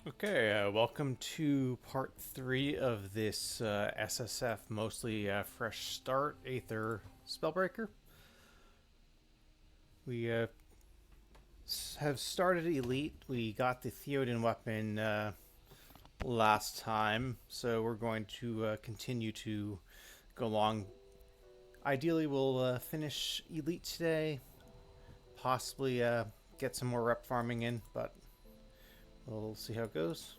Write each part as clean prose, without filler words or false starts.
Okay, welcome to part 3 of this SSF, mostly fresh start, Aether Spellbreaker. We have started Elite. We got the Theoden weapon last time, so we're going to continue to go along. Ideally, we'll finish Elite today, possibly get some more rep farming in, but we'll see how it goes.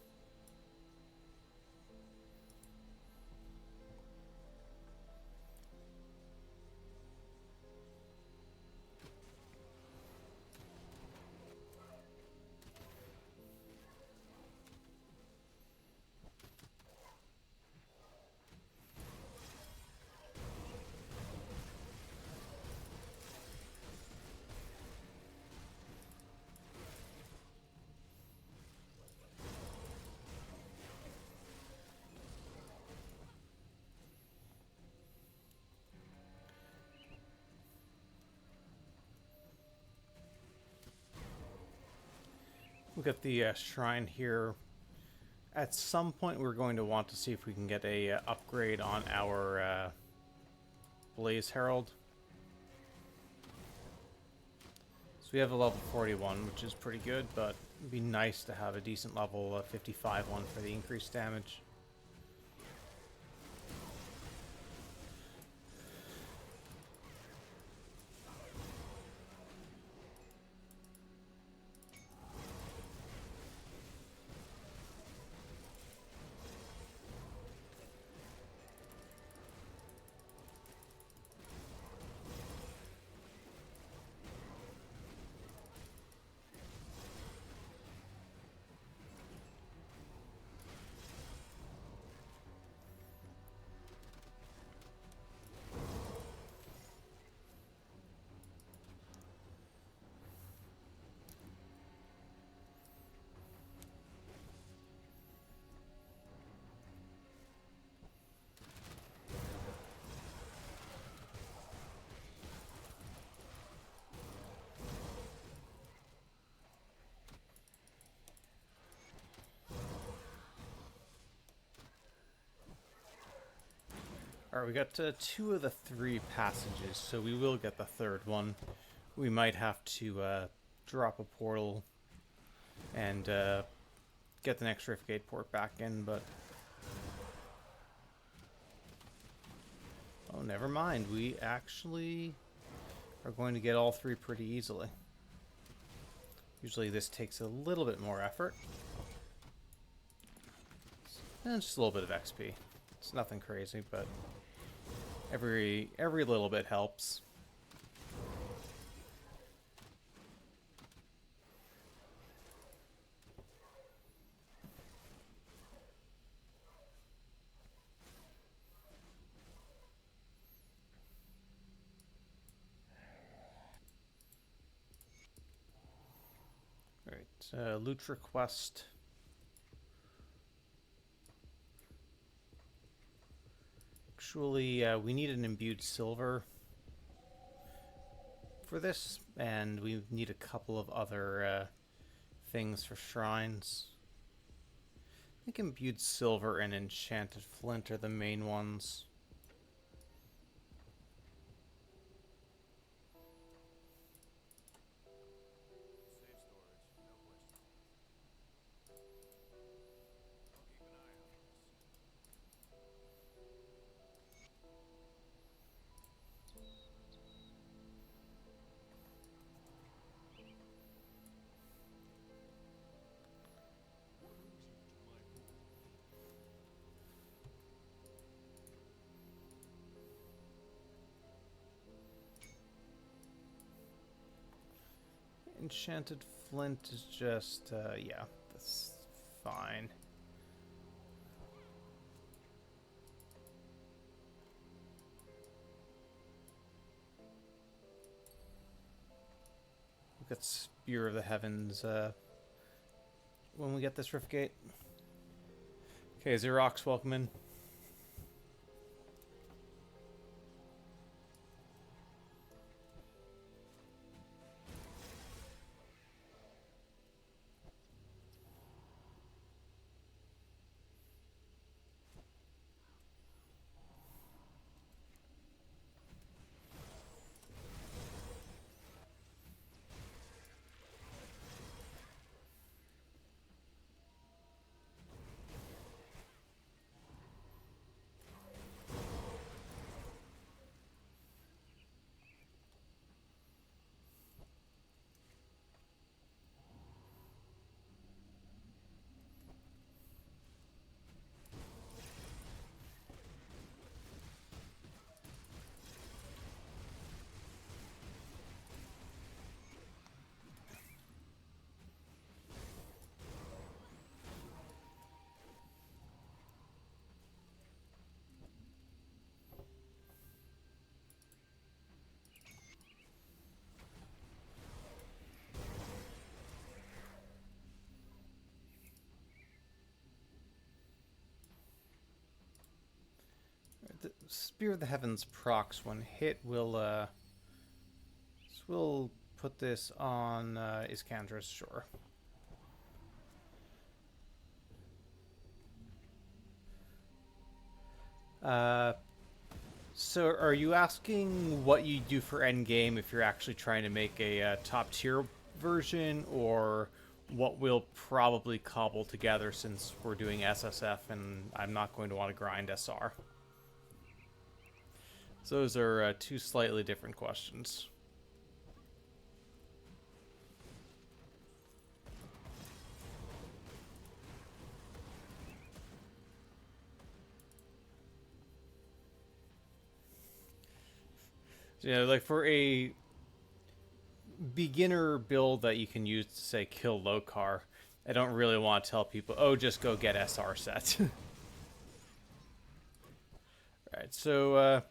We'll get the shrine here. At some point, we're going to want to see if we can get a upgrade on our Blaze Herald. So we have a level 41, which is pretty good, but it'd be nice to have a decent level 55 one for the increased damage. Alright, we got 2 of the 3 passages, so we will get the third one. We might have to drop a portal and get the next Riftgate port back in, but... Oh, never mind. We actually are going to get all 3 pretty easily. Usually this takes a little bit more effort. And just a little bit of XP. It's nothing crazy, but every little bit helps. Alright, loot request. Actually, we need an imbued silver for this, and we need a couple of other things for shrines. I think imbued silver and enchanted flint are the main ones. Enchanted flint is just, yeah, that's fine. We've got Spear of the Heavens when we get this Riftgate. Okay, Xerox, welcome in. the Spear of the Heavens procs when hit will we'll put this on Iskandra's Shore. So are you asking what you do for endgame if you're actually trying to make a top tier version, or what we'll probably cobble together since we're doing SSF and I'm not going to want to grind SR? So those are two slightly different questions. Like for a beginner build that you can use to, say, kill Lokar, I don't really want to tell people, oh, just go get SR set. Alright, so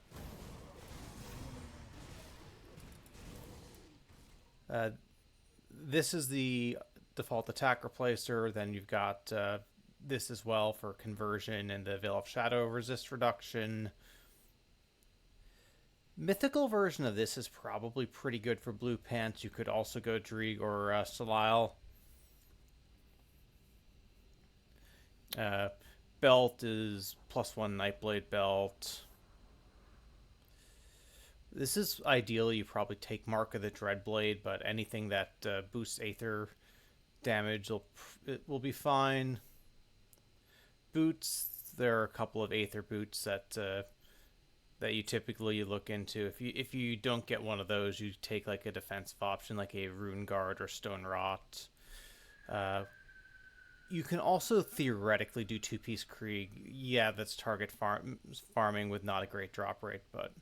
this is the default attack replacer. Then you've got this as well for conversion and the Veil of Shadow resist reduction. Mythical version of this is probably pretty good for blue pants. You could also go Drieg or Salile. Belt is +1 Nightblade belt. This is ideally you probably take Mark of the Dreadblade, but anything that boosts Aether damage will be fine. Boots, there are a couple of Aether boots that you typically look into. If you don't get one of those, you take like a defensive option like a Rune Guard or Stone Rot. You can also theoretically do two-piece Krieg. Yeah, that's target farming with not a great drop rate, but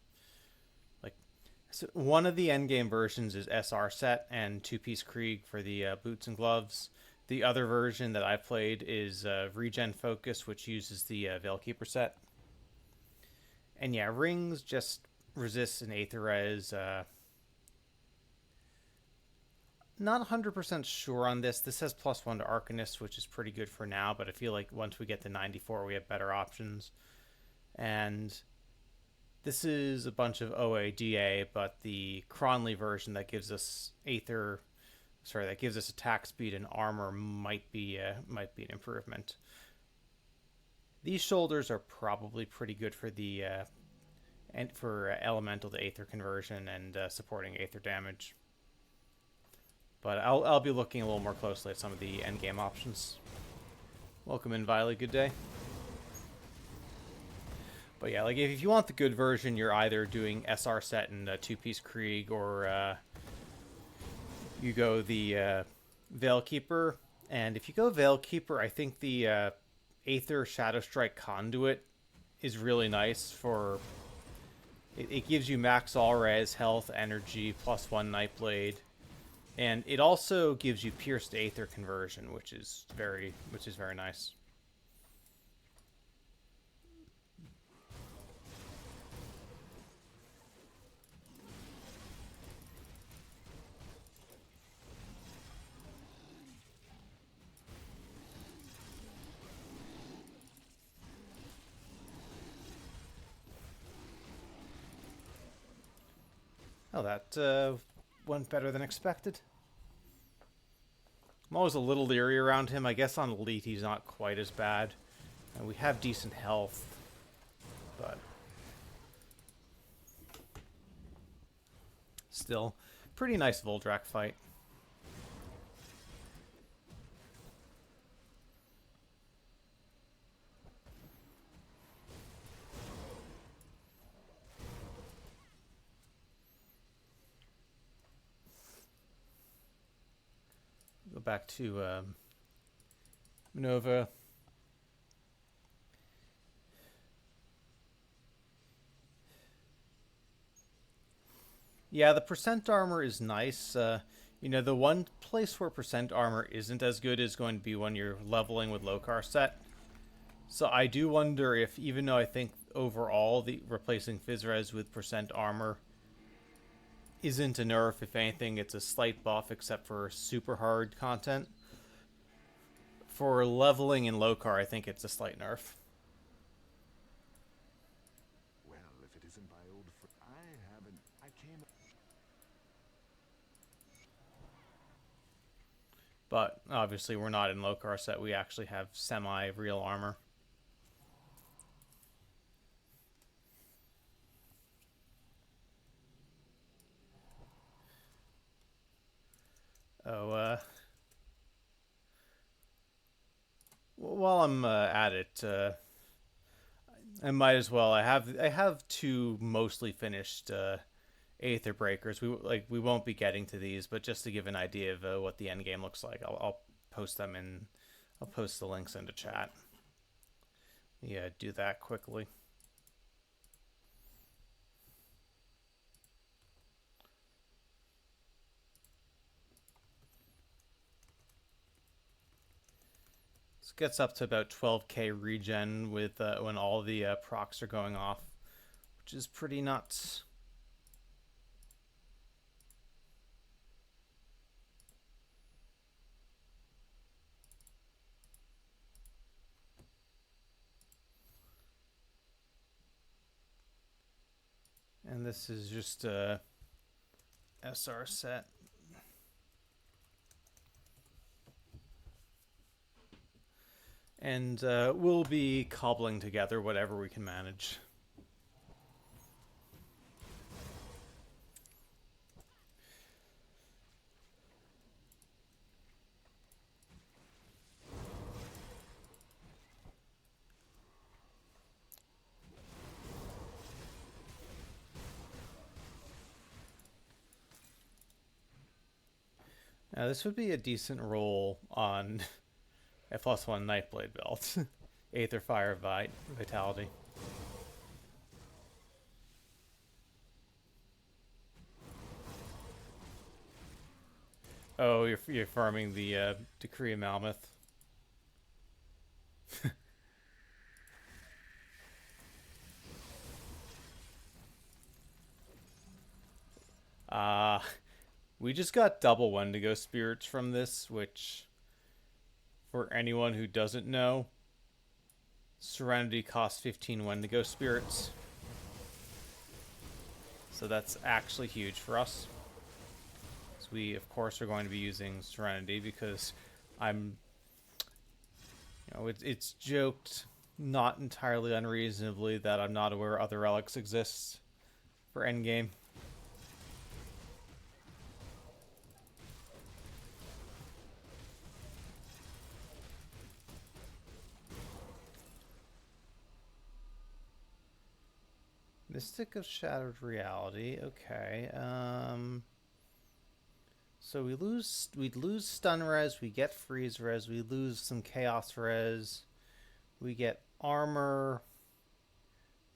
so one of the endgame versions is SR set and two-piece Krieg for the boots and gloves. The other version that I played is Regen Focus, which uses the Veilkeeper set. And yeah, rings just resist an Aether Res. Not 100% sure on this. This has +1 to Arcanist, which is pretty good for now, but I feel like once we get to 94, we have better options. And this is a bunch of OA, DA, but the Cronley version that gives us that gives us attack speed and armor might be an improvement. These shoulders are probably pretty good for the elemental to Aether conversion and supporting Aether damage. But I'll be looking a little more closely at some of the endgame options. Welcome in, Viley. Good day. But yeah, like if you want the good version, you're either doing SR set and two-piece Krieg, or you go the Veilkeeper. And if you go Veilkeeper, I think the Aether Shadow Strike Conduit is really nice for... It gives you max all res, health, energy, +1 Nightblade. And it also gives you Pierced Aether conversion, which is very nice. Oh, that went better than expected. I'm always a little leery around him. I guess on Elite he's not quite as bad. And we have decent health, but still, pretty nice Voldrak fight. Go back to Nova. Yeah, the percent armor is nice. You know, the one place where percent armor isn't as good is going to be when you're leveling with Lokar set. So I do wonder if, even though I think overall the replacing Fizzres with percent armor isn't a nerf, if anything, it's a slight buff except for super hard content. For leveling in Lokar, I think it's a slight nerf. But obviously we're not in Lokar set. We actually have semi-real armor. Oh, while I'm at it, I might as well. I have two mostly finished Aether breakers. We won't be getting to these, but just to give an idea of what the end game looks like, I'll post them in. I'll post the links into chat. Yeah, do that quickly. This gets up to about 12k regen with when all the procs are going off, which is pretty nuts. And this is just a SR set. And we'll be cobbling together whatever we can manage. Now this would be a decent roll on a +1 Nightblade belt. Aether Fire Vitality. Oh, you're farming the Decree of Mammoth. We just got double Wendigo spirits from this, which, for anyone who doesn't know, Serenity costs 15 Wendigo spirits. So that's actually huge for us. So we, of course, are going to be using Serenity because it's joked, not entirely unreasonably, that I'm not aware other relics exist for endgame. Mystic of Shattered Reality. Okay. So we'd lose stun res, we get freeze res, we lose some chaos res, we get armor,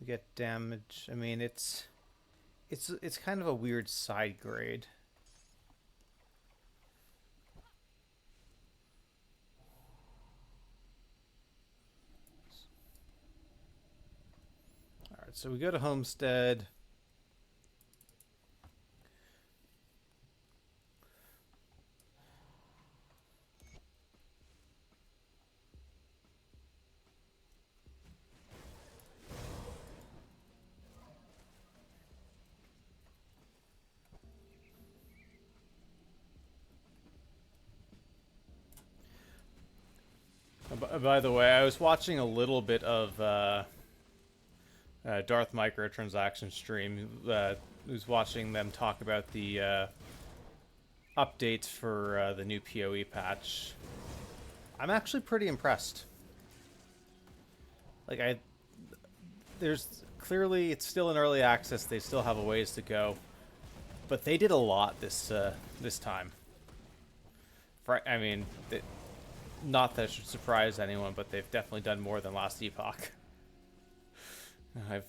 we get damage. I mean, it's kind of a weird side grade. All right, so we go to Homestead. By the way, I was watching a little bit of Darth Microtransaction stream. Was watching them talk about the updates for the new PoE patch. I'm actually pretty impressed. There's clearly, it's still in early access. They still have a ways to go, but they did a lot this time. I mean, not that it should surprise anyone, but they've definitely done more than last epoch. I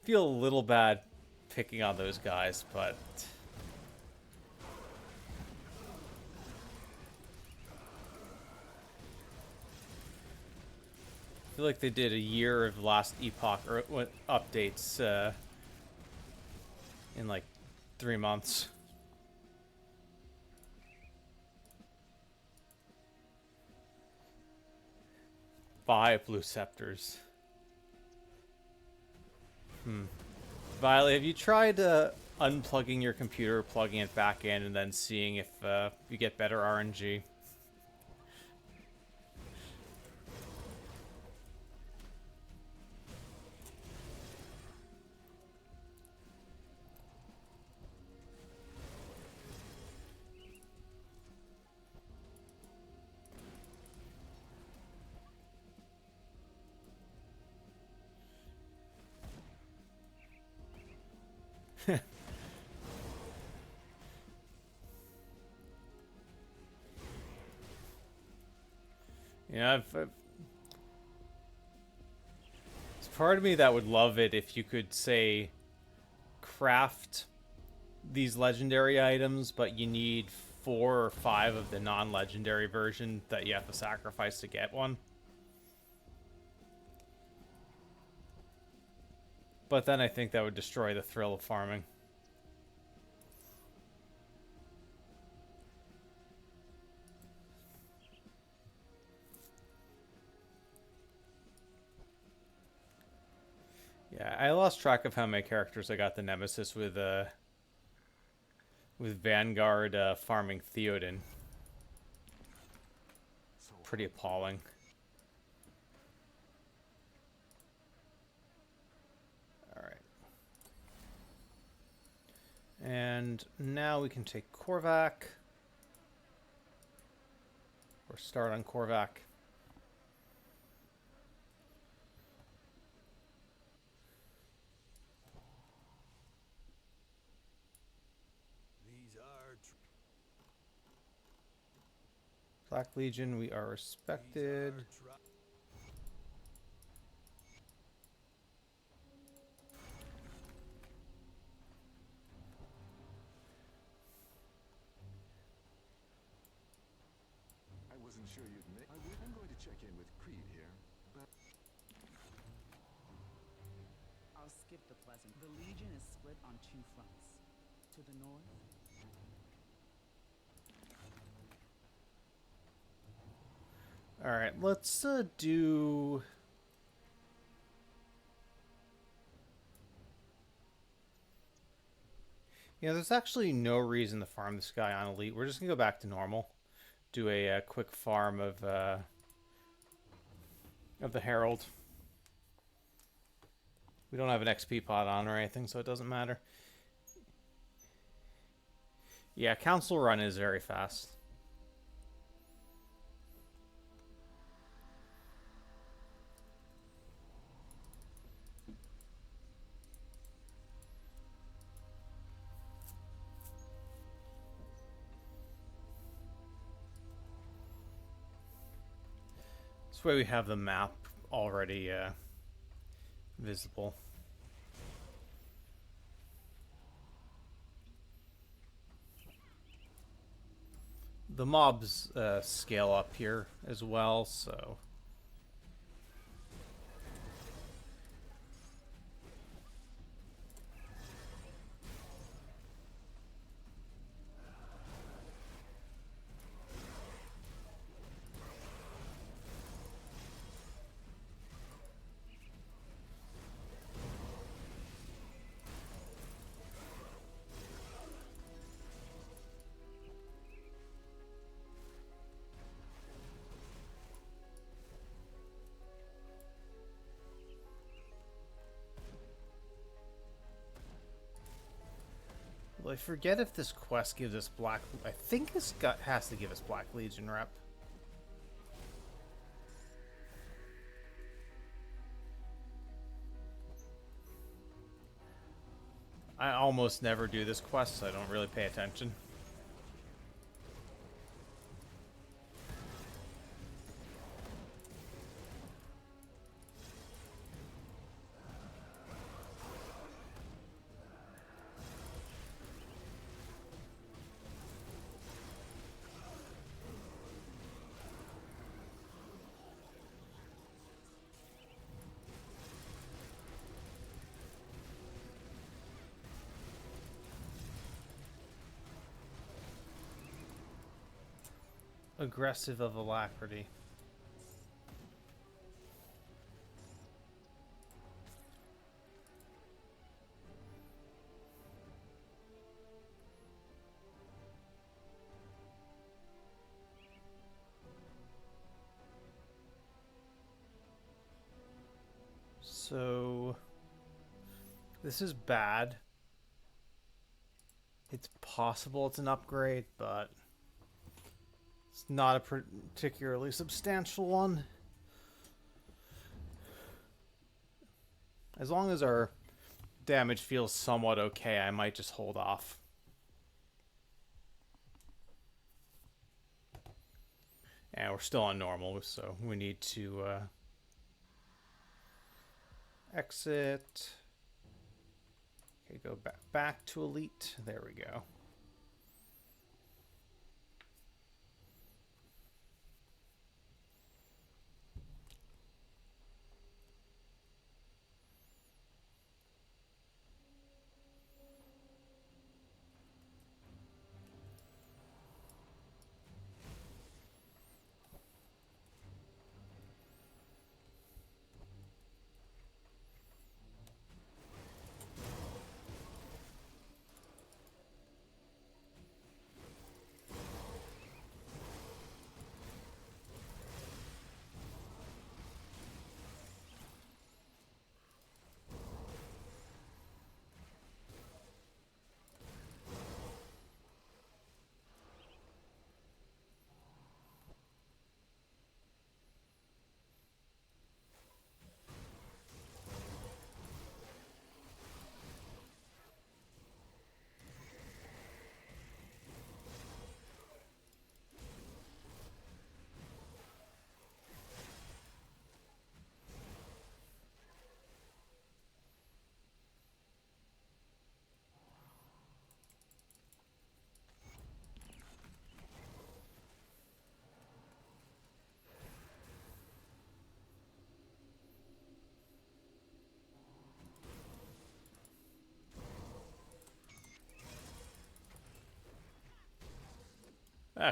feel a little bad picking on those guys, but I feel like they did a year of last epoch updates in like 3 months. 5 blue scepters. Violet, have you tried unplugging your computer, plugging it back in, and then seeing if you get better RNG? Yeah, it's part of me that would love it if you could say craft these legendary items, but you need 4 or 5 of the non-legendary version that you have to sacrifice to get one. But then I think that would destroy the thrill of farming. Yeah, I lost track of how many characters I got the Nemesis with Vanguard farming Theoden. Pretty appalling. Alright. And now we can take Korvac. Or start on Korvac. Black Legion, we are respected. I wasn't sure you'd make. I'm going to check in with Creed here, but I'll skip the pleasant. The Legion is split on 2 fronts. To the north. Alright, let's do... Yeah, there's actually no reason to farm this guy on Elite. We're just going to go back to normal. Do a quick farm of the Herald. We don't have an XP pot on or anything, so it doesn't matter. Yeah, Council Run is very fast. This way we have the map already visible. The mobs scale up here as well, so... Well, I forget if this quest gives us Black... I think this has to give us Black Legion rep. I almost never do this quest, so I don't really pay attention. Aggressive of alacrity. So this is bad. It's possible it's an upgrade, but it's not a particularly substantial one. As long as our damage feels somewhat okay, I might just hold off. And we're still on normal, so we need to exit. Okay, go back to elite. There we go.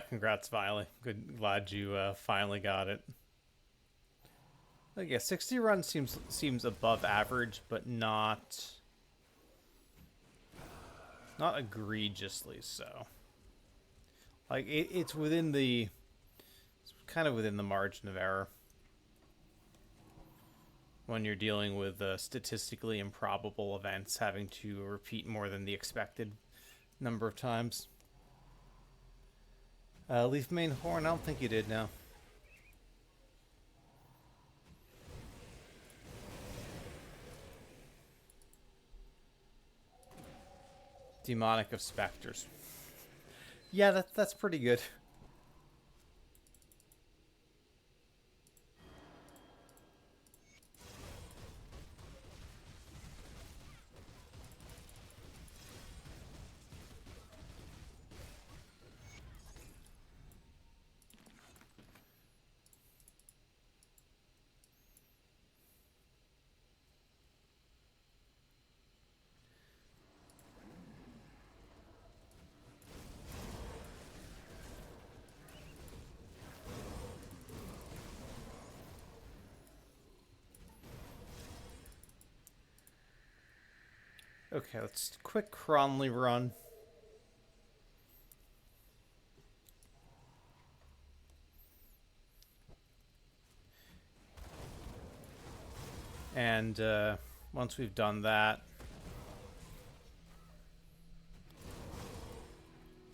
Congrats, Viley. Good, glad you finally got it. Like, yeah, 60 runs seems above average, but not egregiously so. Like it's kind of within the margin of error when you're dealing with statistically improbable events having to repeat more than the expected number of times. Leaf main horn, I don't think you did now. Demonic of Specters. Yeah, that's pretty good. Okay, let's quick Cronley run. And once we've done that,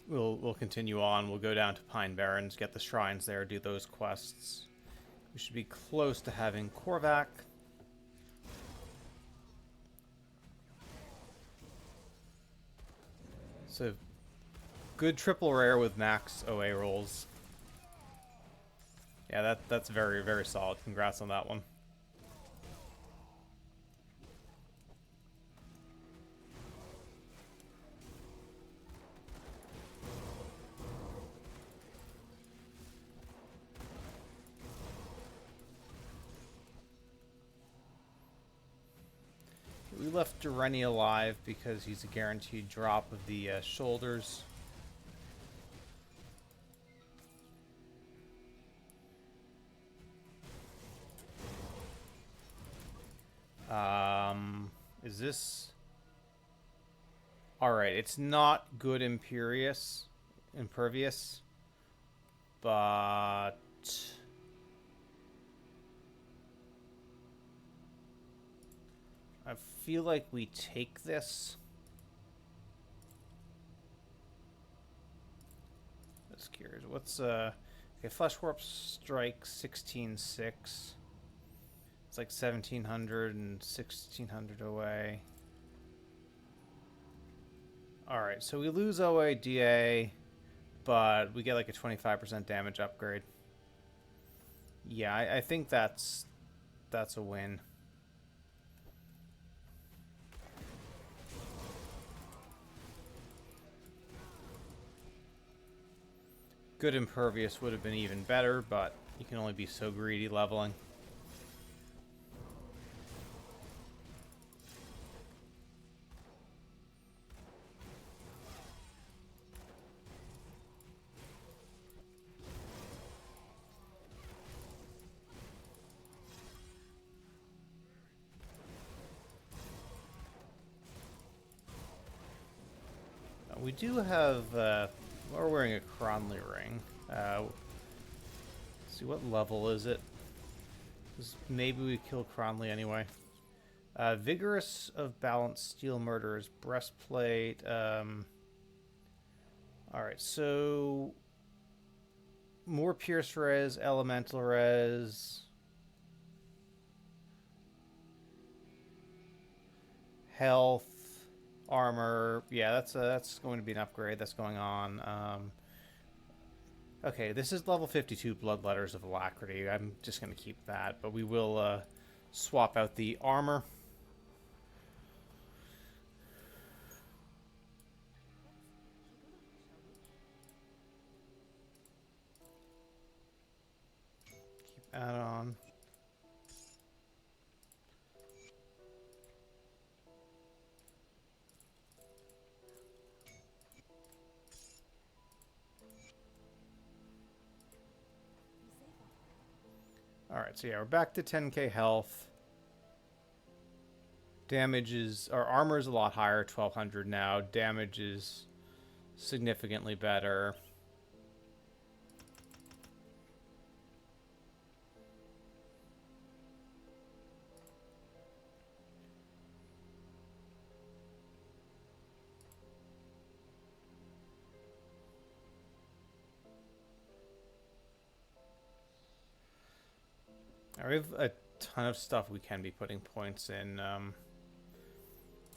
we'll continue on. We'll go down to Pine Barrens, get the shrines there, do those quests. We should be close to having Korvac. So, good triple rare with max OA rolls. Yeah, that's very, very solid. Congrats on that one. We left Dureni alive because he's a guaranteed drop of the shoulders. Is this... Alright, it's not good Impervious, but... I feel like we take this. Just curious. What's okay, Flesh Warp Strike 16-6. It's like 1700 and 1600 away. Alright, so we lose OA DA, but we get like a 25% damage upgrade. Yeah, I think that's a win. Good impervious would have been even better, but you can only be so greedy leveling. We do have, we're wearing a Cronley ring. Let's see, what level is it? Maybe we kill Cronley anyway. Vigorous of Balanced Steel Murderers, Breastplate. Alright, so more Pierce Res, Elemental Res. Health, armor. Yeah, that's going to be an upgrade that's going on. Okay, this is level 52 Bloodletters of Alacrity. I'm just going to keep that, but we will swap out the armor. Keep that on. Alright, so yeah, we're back to 10k health. Damage is... Our armor is a lot higher, 1200 now. Damage is significantly better. We have a ton of stuff we can be putting points in.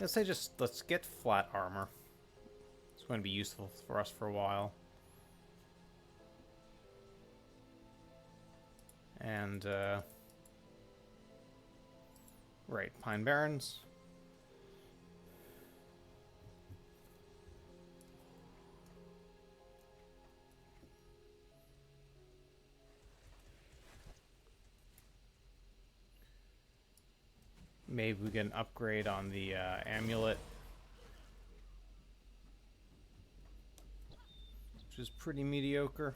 Let's say let's get flat armor. It's going to be useful for us for a while. And, right, Pine Barrens. Maybe we get an upgrade on the amulet, which is pretty mediocre.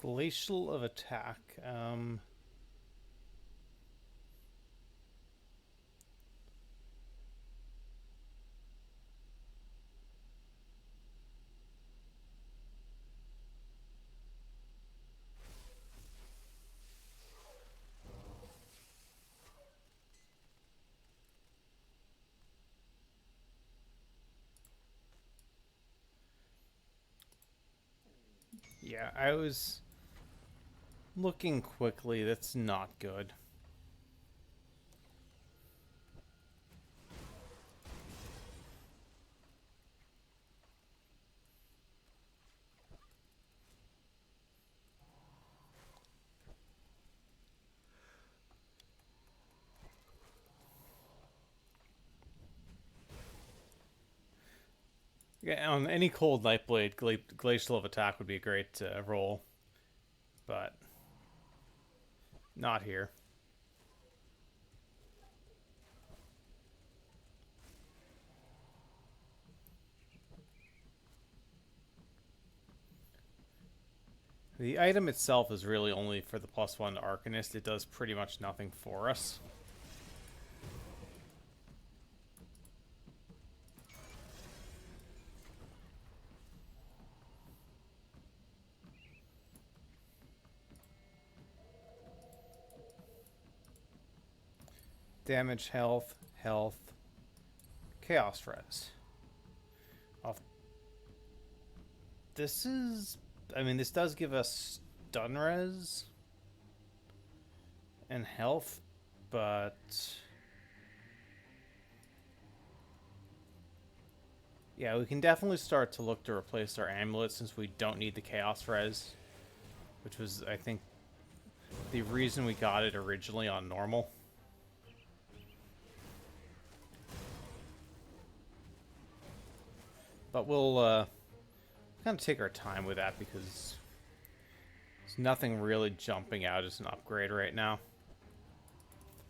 Glacial of attack. Yeah, I was looking quickly. That's not good. Yeah, on any cold Nightblade, Glacial of attack would be a great roll, but not here. The item itself is really only for the +1 to Arcanist. It does pretty much nothing for us. Damage, health, Chaos Res. This is... I mean, this does give us stun res and health, but... yeah, we can definitely start to look to replace our amulet since we don't need the Chaos Res, which was, I think, the reason we got it originally on normal. But we'll kind of take our time with that because there's nothing really jumping out as an upgrade right now.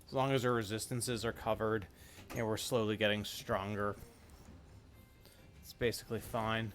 As long as our resistances are covered and we're slowly getting stronger, it's basically fine.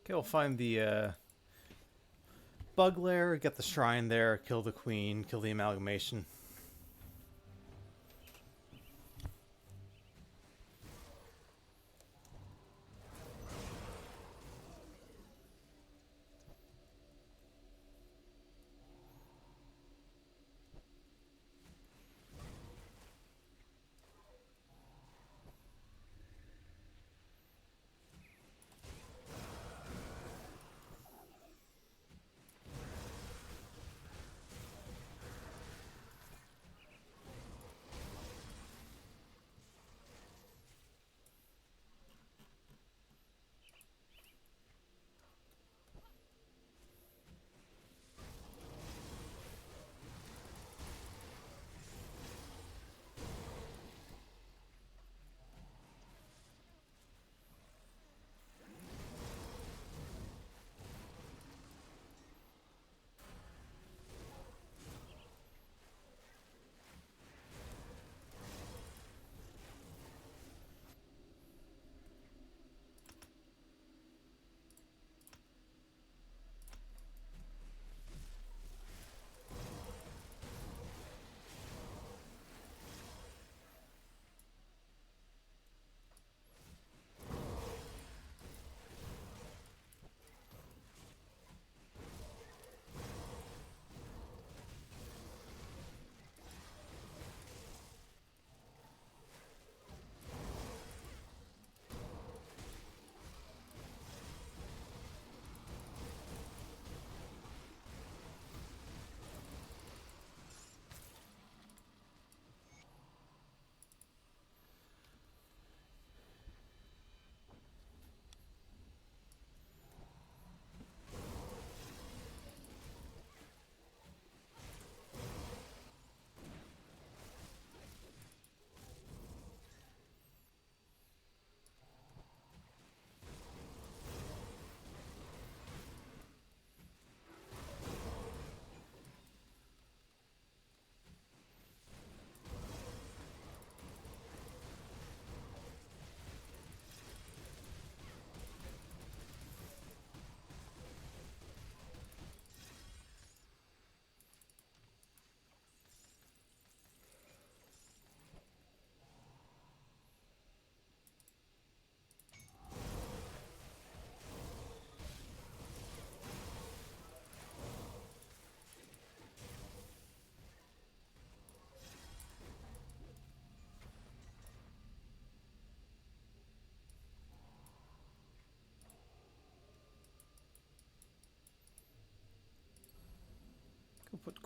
Okay, we'll find the bug lair, get the shrine there, kill the queen, kill the amalgamation.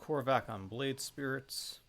Korvac on Blade Spirits.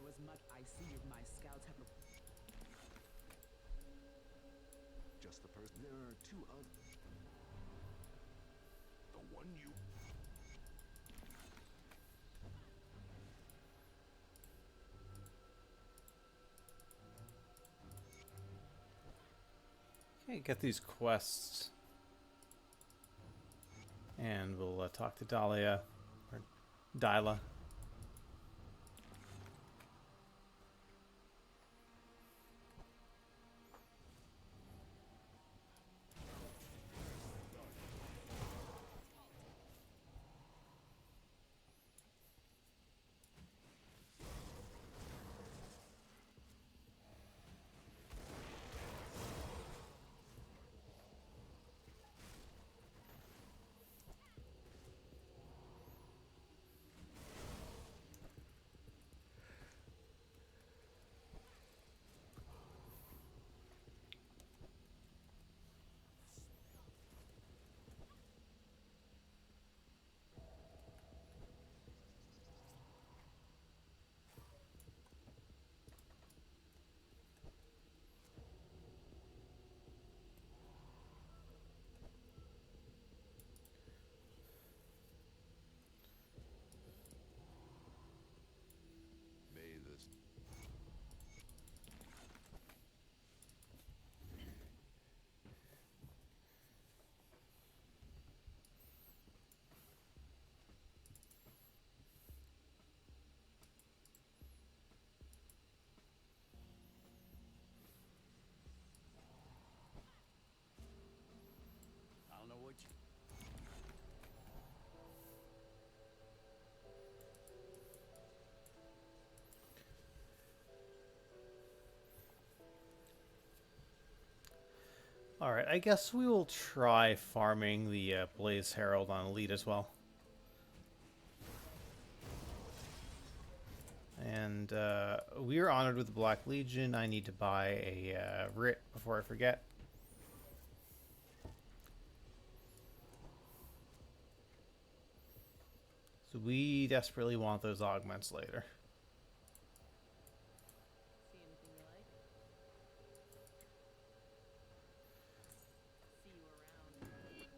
There was much I see if my scouts have Just the person. There are two others. The one you. Okay, get these quests. And we'll talk to Dahlia. Or Dyla. Alright, I guess we will try farming the Blaze Herald on Elite as well. And we are honored with the Black Legion. I need to buy a writ before I forget. So we desperately want those augments later. See anything you like? See you around.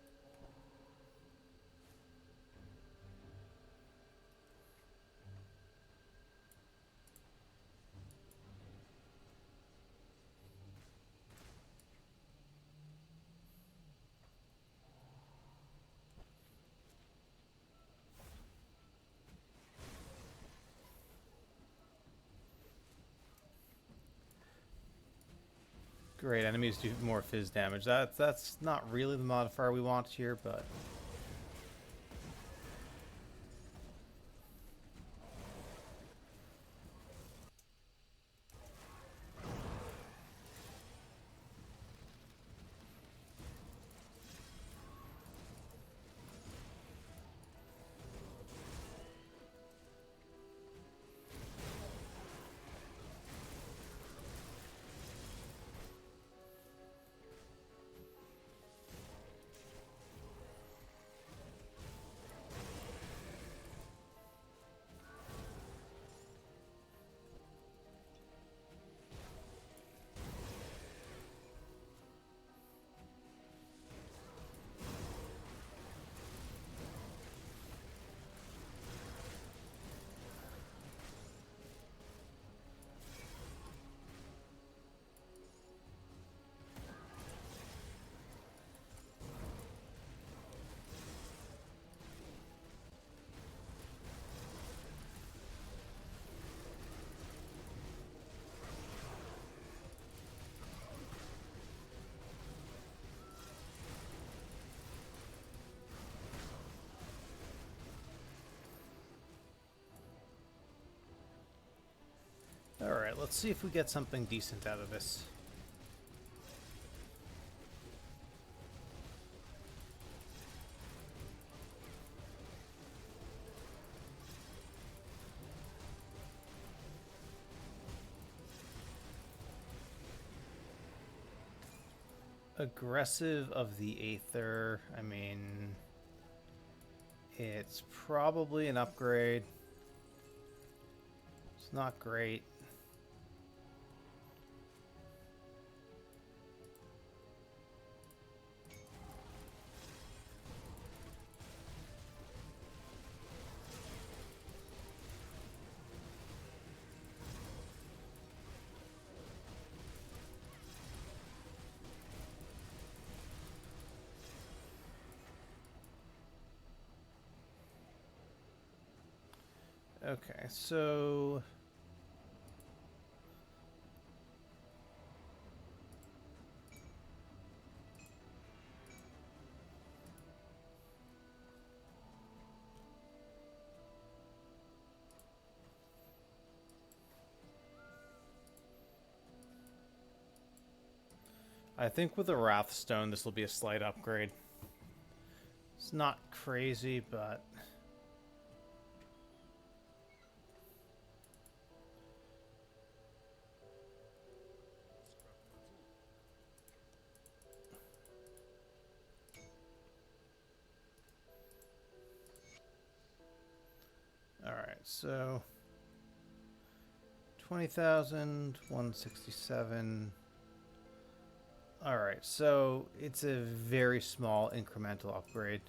Great, enemies do more fizz damage. That's not really the modifier we want here, but alright, let's see if we get something decent out of this. Aggressive of the Aether, I mean, it's probably an upgrade. It's not great. Okay, so I think with the Wrathstone, this will be a slight upgrade. It's not crazy, but alright, so 20,000, 167. Alright, so it's a very small incremental upgrade.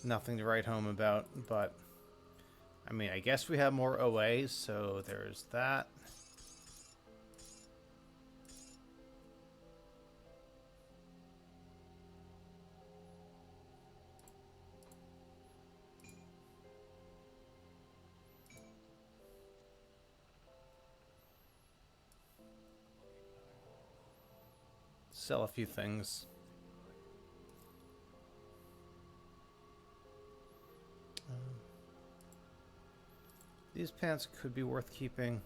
Nothing to write home about, but I mean, I guess we have more OAs, so there's that. Sell a few things. These pants could be worth keeping.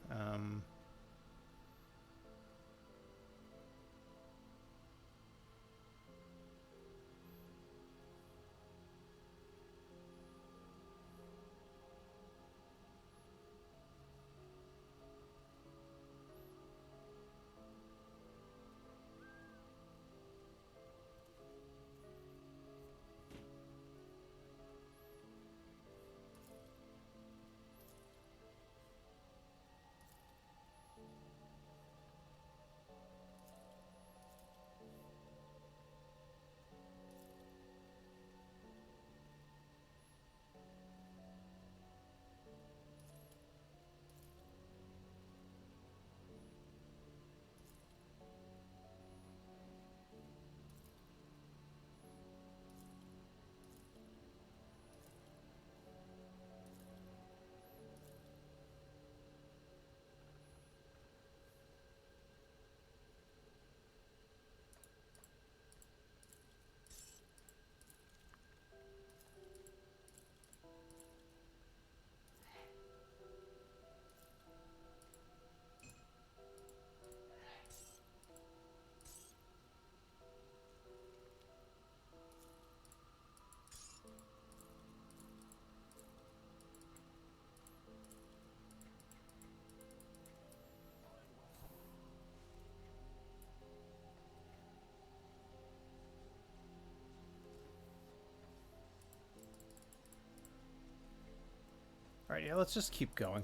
Alright, yeah, let's just keep going.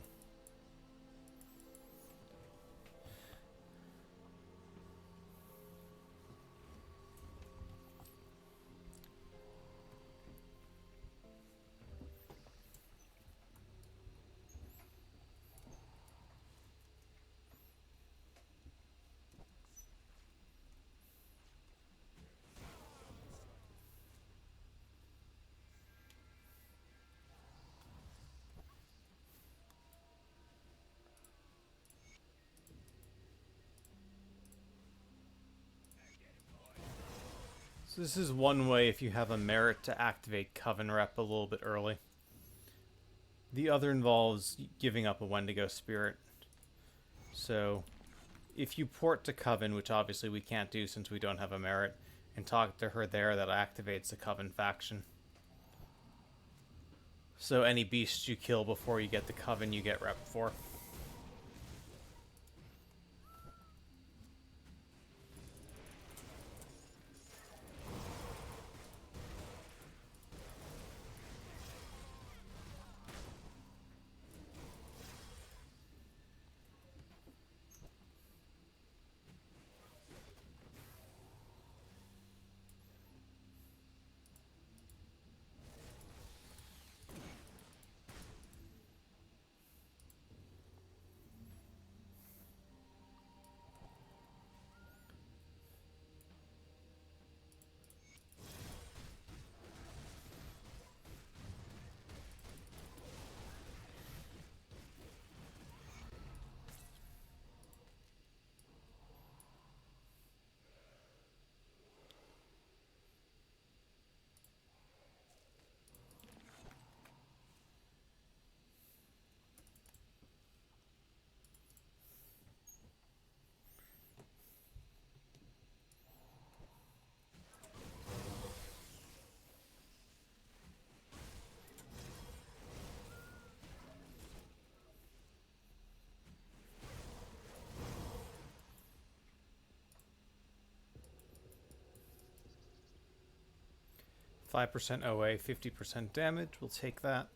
So this is one way if you have a merit to activate Coven Rep a little bit early. The other involves giving up a Wendigo spirit. So if you port to Coven, which obviously we can't do since we don't have a merit, and talk to her there, that activates the Coven faction. So any beasts you kill before you get the Coven, you get rep for. %5 OA, 50% damage. We'll take that.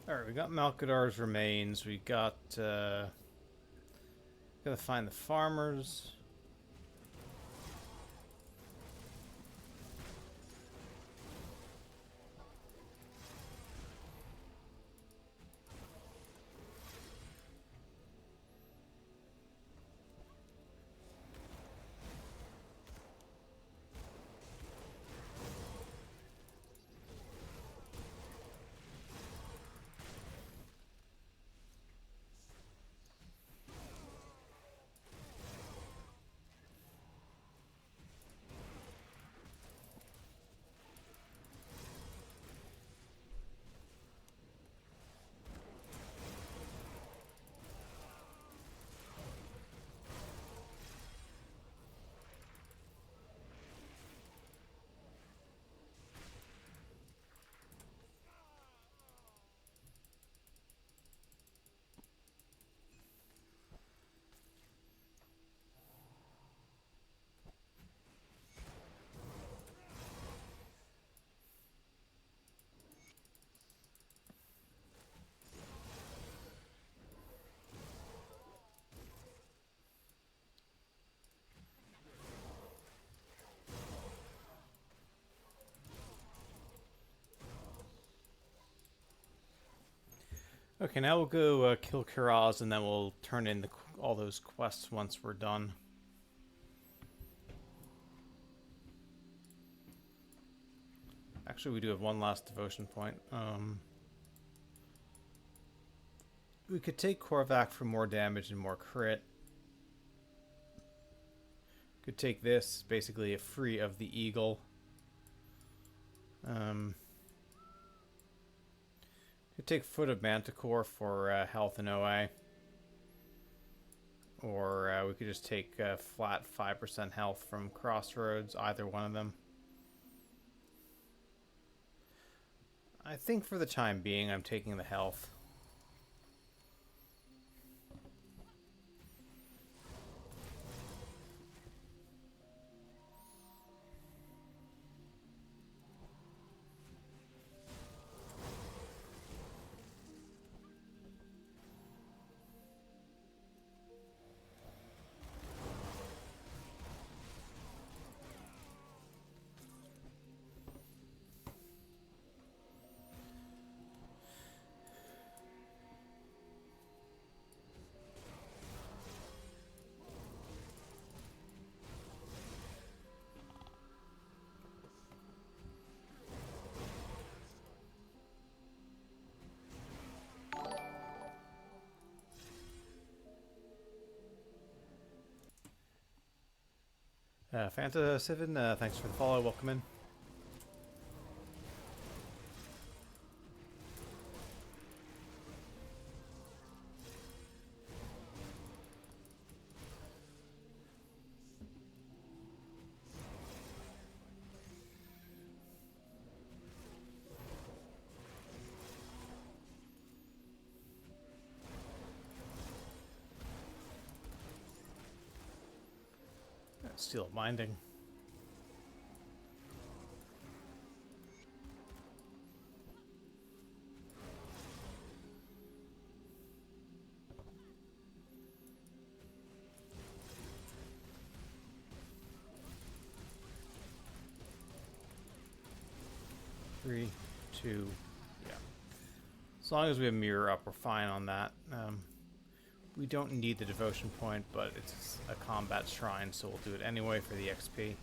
Alright, we got Malkadar's remains. We got, gotta find the farmers. Okay, now we'll go kill Kiraz, and then we'll turn in all those quests once we're done. Actually, we do have one last devotion point. We could take Korvac for more damage and more crit. Could take this, basically a free of the eagle. Could take Foot of Manticore for health and OA. Or we could just take flat 5% health from Crossroads, either one of them. I think for the time being, I'm taking the health. Fanta Seven, thanks for the follow. Welcome in. Steel Binding. Three, two, yeah. As long as we have Mirror up, we're fine on that. We don't need the devotion point, but it's a combat shrine, so we'll do it anyway for the XP.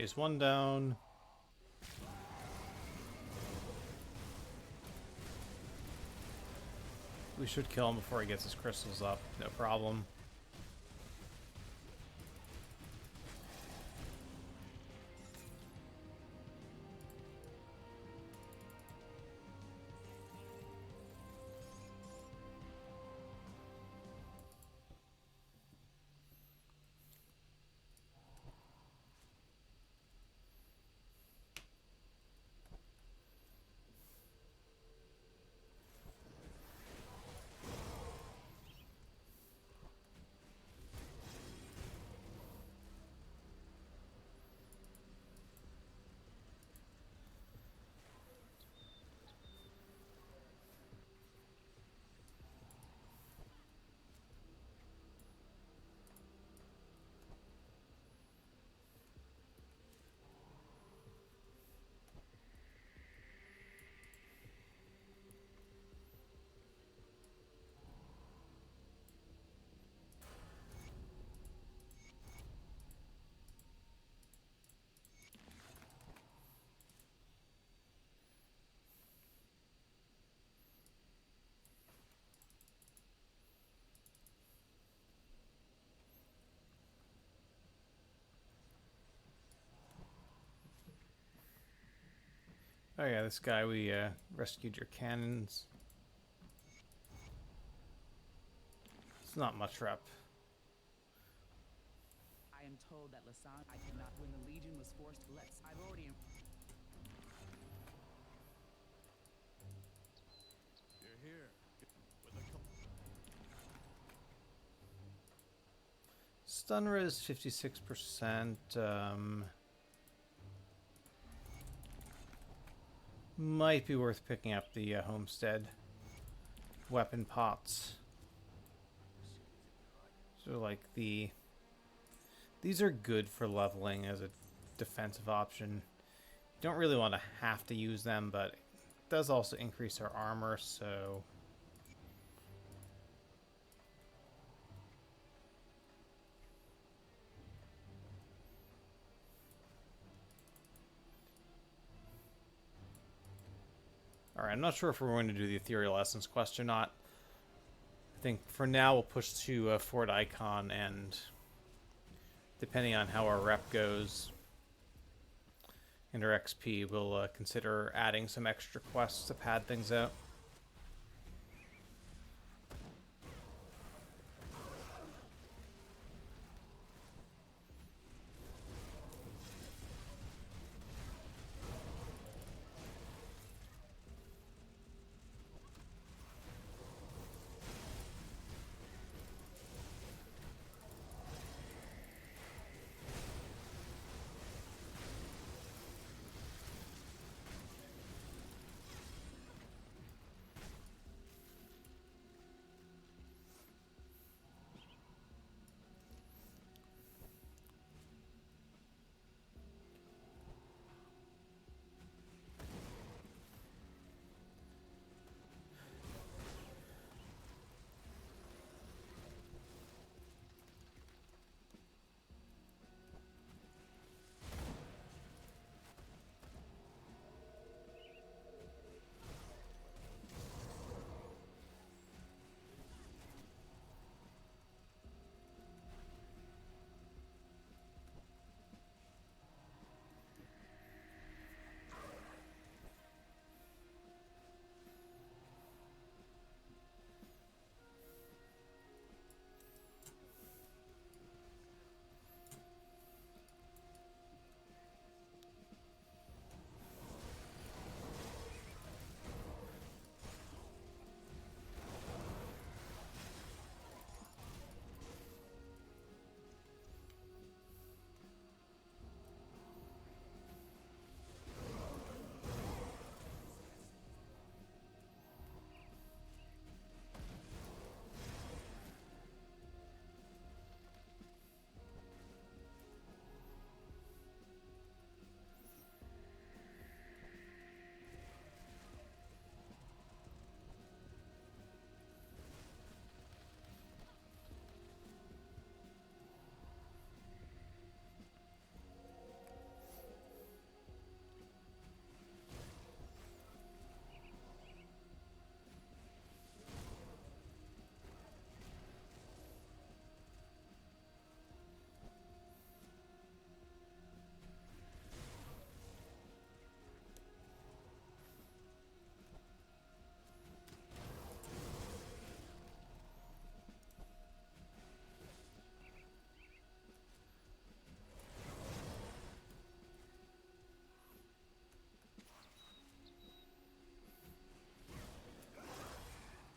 Phase 1 down. We should kill him before he gets his crystals up. No problem. Oh yeah, this guy, we rescued your cannons. It's not much rep. I am told that Lasan I cannot when the Legion was forced let's I've already You're here. With a Stun res 56%. Might be worth picking up the homestead weapon pots. So like these are good for leveling as a defensive option. You don't really want to have to use them, but it does also increase our armor, so alright, I'm not sure if we're going to do the Ethereal Essence quest or not. I think for now we'll push to Fort Icon, and depending on how our rep goes and our XP, we'll consider adding some extra quests to pad things out.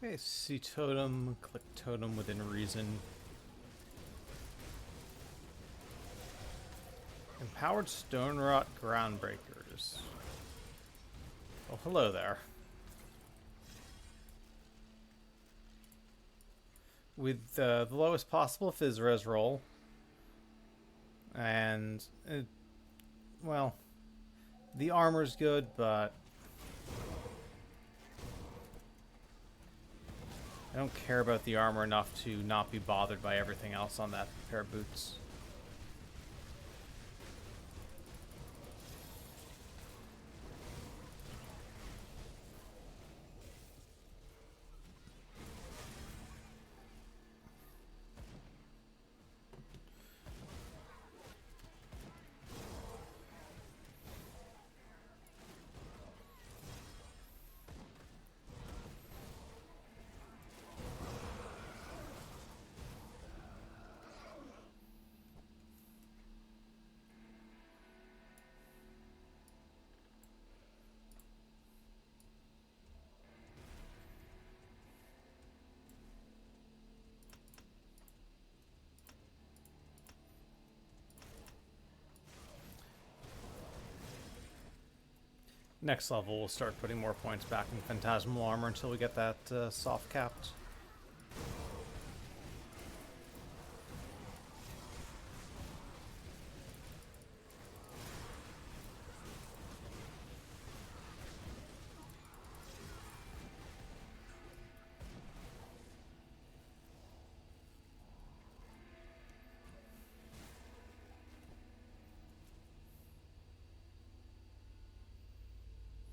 Okay, see totem, click totem within reason. Empowered stone rot groundbreakers. Oh, hello there. With the lowest possible phys res roll. And, well, the armor's good, but I don't care about the armor enough to not be bothered by everything else on that pair of boots. Next level, we'll start putting more points back in Phantasmal Armor until we get that soft capped.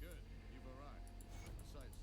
Good. You've arrived. Sights.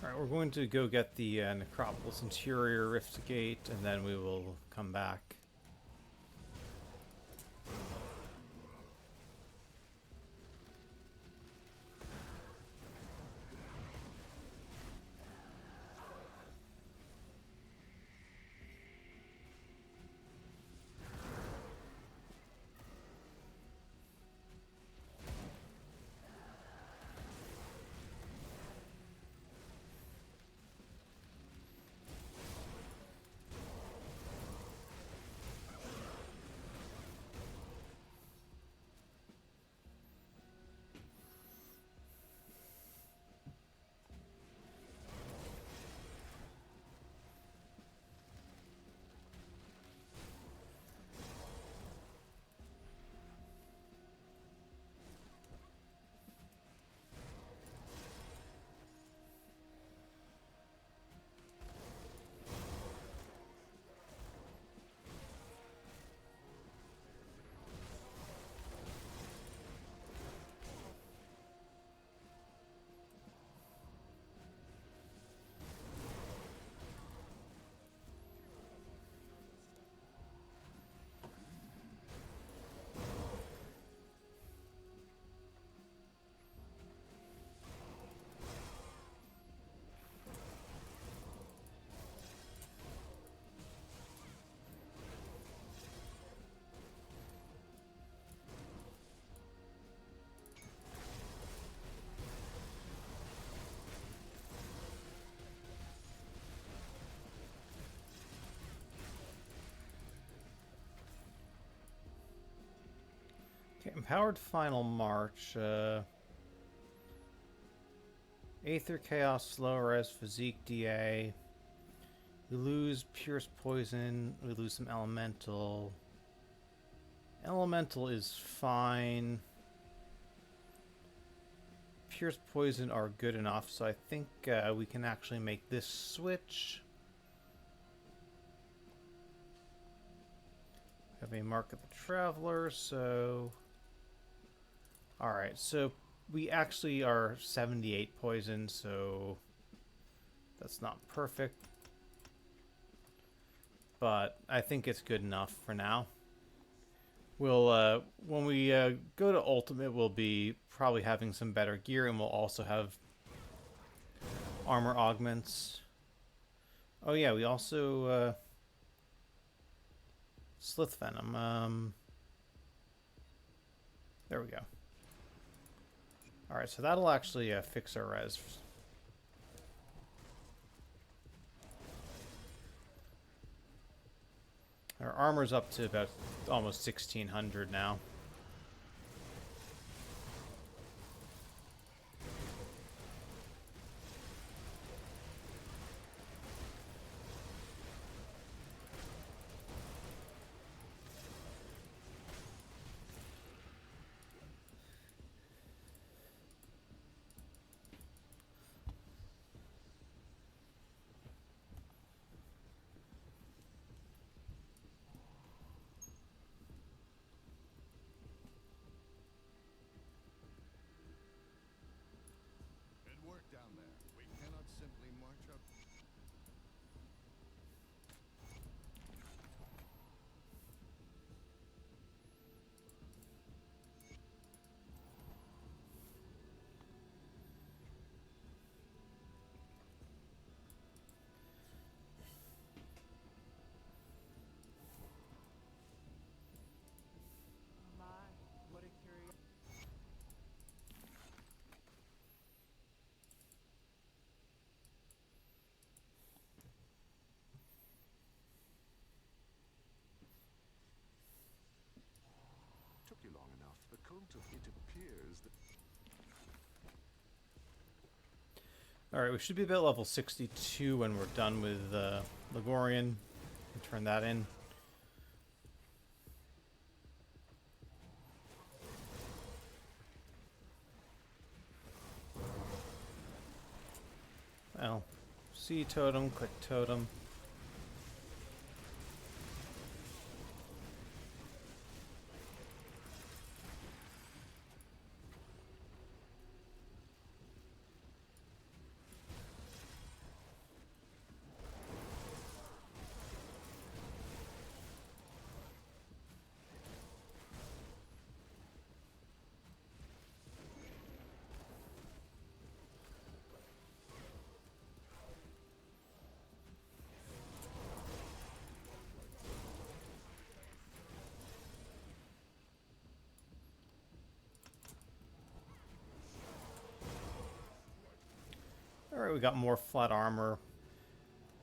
Alright, we're going to go get the Necropolis Interior Rift Gate, and then we will come back. Empowered Final March. Aether, Chaos, Slow Res, Physique, DA. We lose Pierce Poison. We lose some Elemental. Elemental is fine. Pierce Poison are good enough, so I think we can actually make this switch. Have a Mark of the Traveler, so... Alright, so we actually are 78 poison, so that's not perfect. But I think it's good enough for now. We'll, when we go to Ultimate, we'll be probably having some better gear, and we'll also have armor augments. Oh yeah, we also... Slith Venom. There we go. Alright, so that'll actually fix our res. Our armor's up to about almost 1600 now. Down there. We cannot simply march up. My, what a curiosity. Took you long enough. The cone took. It appears that. Alright, we should be about level 62 when we're done with Ligorian. Turn that in. Well, sea totem, quick totem. Alright, we got more flat armor.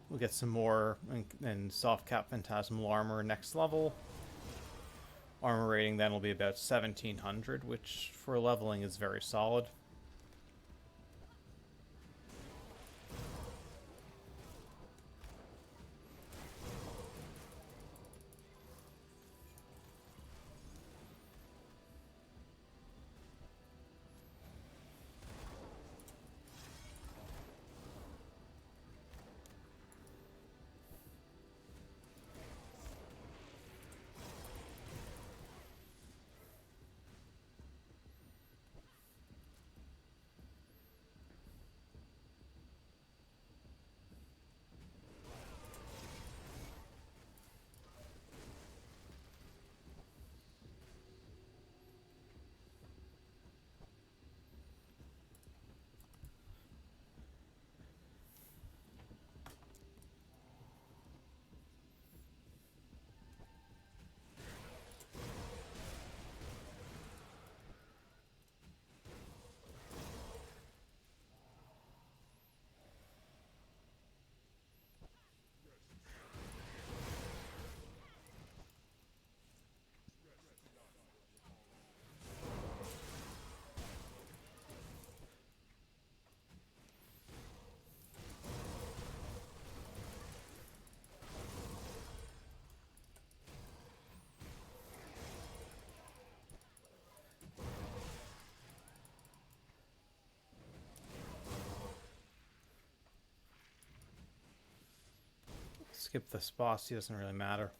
We'll get some more and soft cap phantasmal armor next level. Armor rating then will be about 1700, which for leveling is very solid. skip this boss. He doesn't really matter.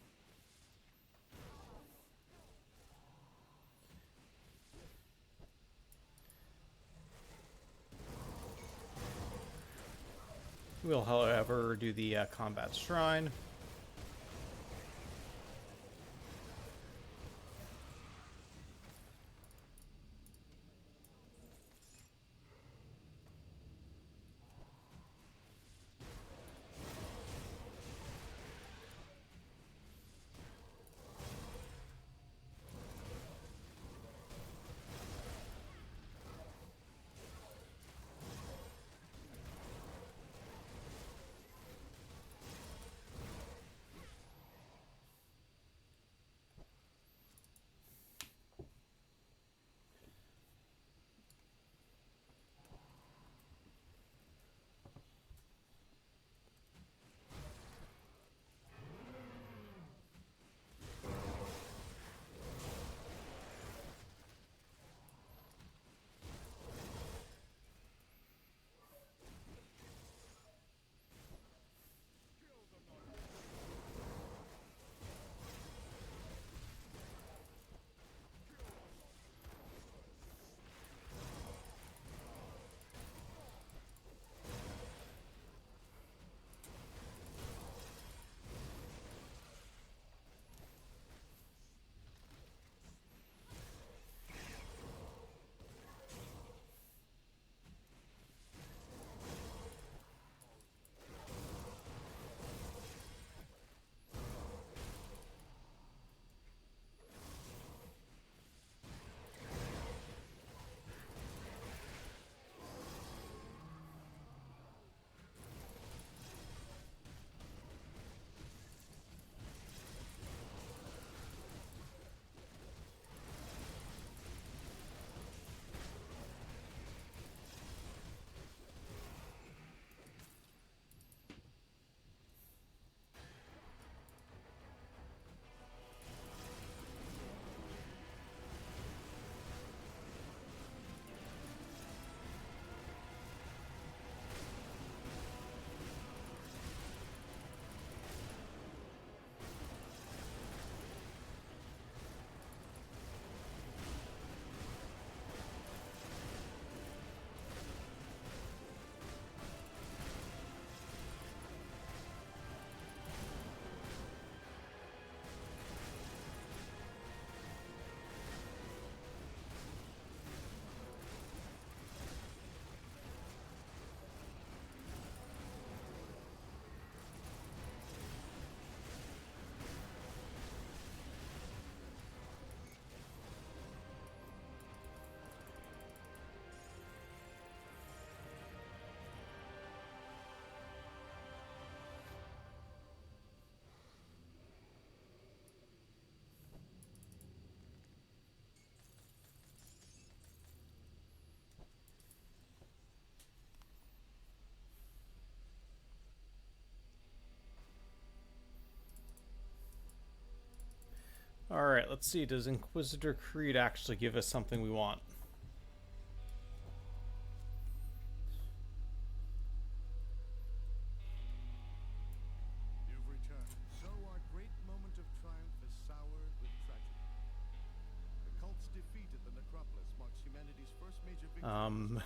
We'll, however, do the combat shrine. Alright, let's see. Does Inquisitor Creed actually give us something we want? You've returned. So our great moment of triumph is soured with tragedy. The cult's defeat at the Necropolis marks humanity's first major victory.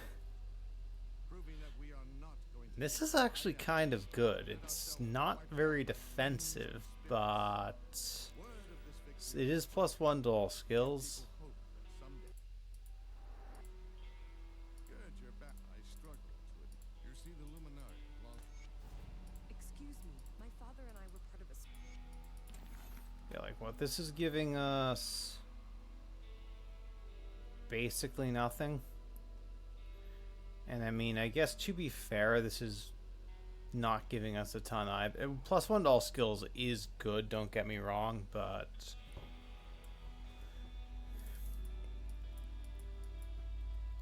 Proving that we are not going to This is actually kind of good. It's not very defensive, but it is +1 to all skills. hope that someday. Good, you're back. I struggle to it. You see the Luminari long. Excuse me, my father and I were part of a. Yeah, like what this is giving us basically nothing. And I mean, I guess to be fair, this is not giving us a ton. +1 to all skills is good, don't get me wrong, but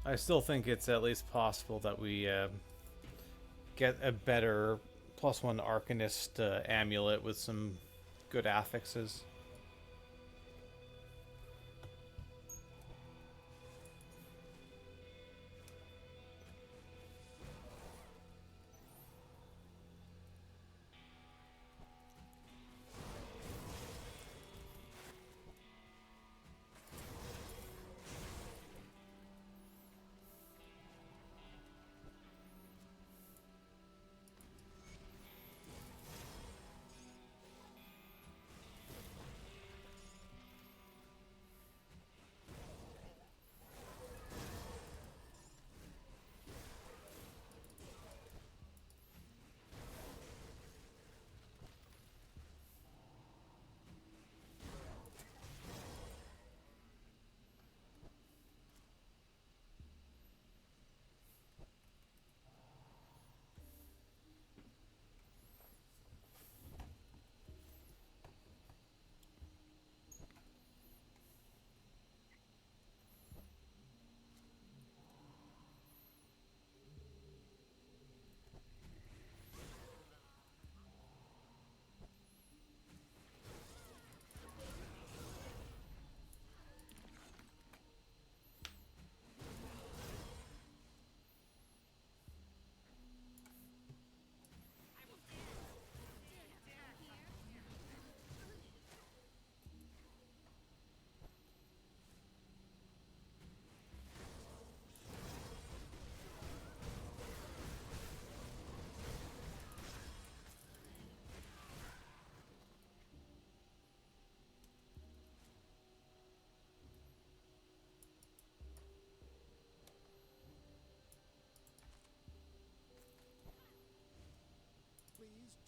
I still think it's at least possible that we get a better +1 Arcanist amulet with some good affixes.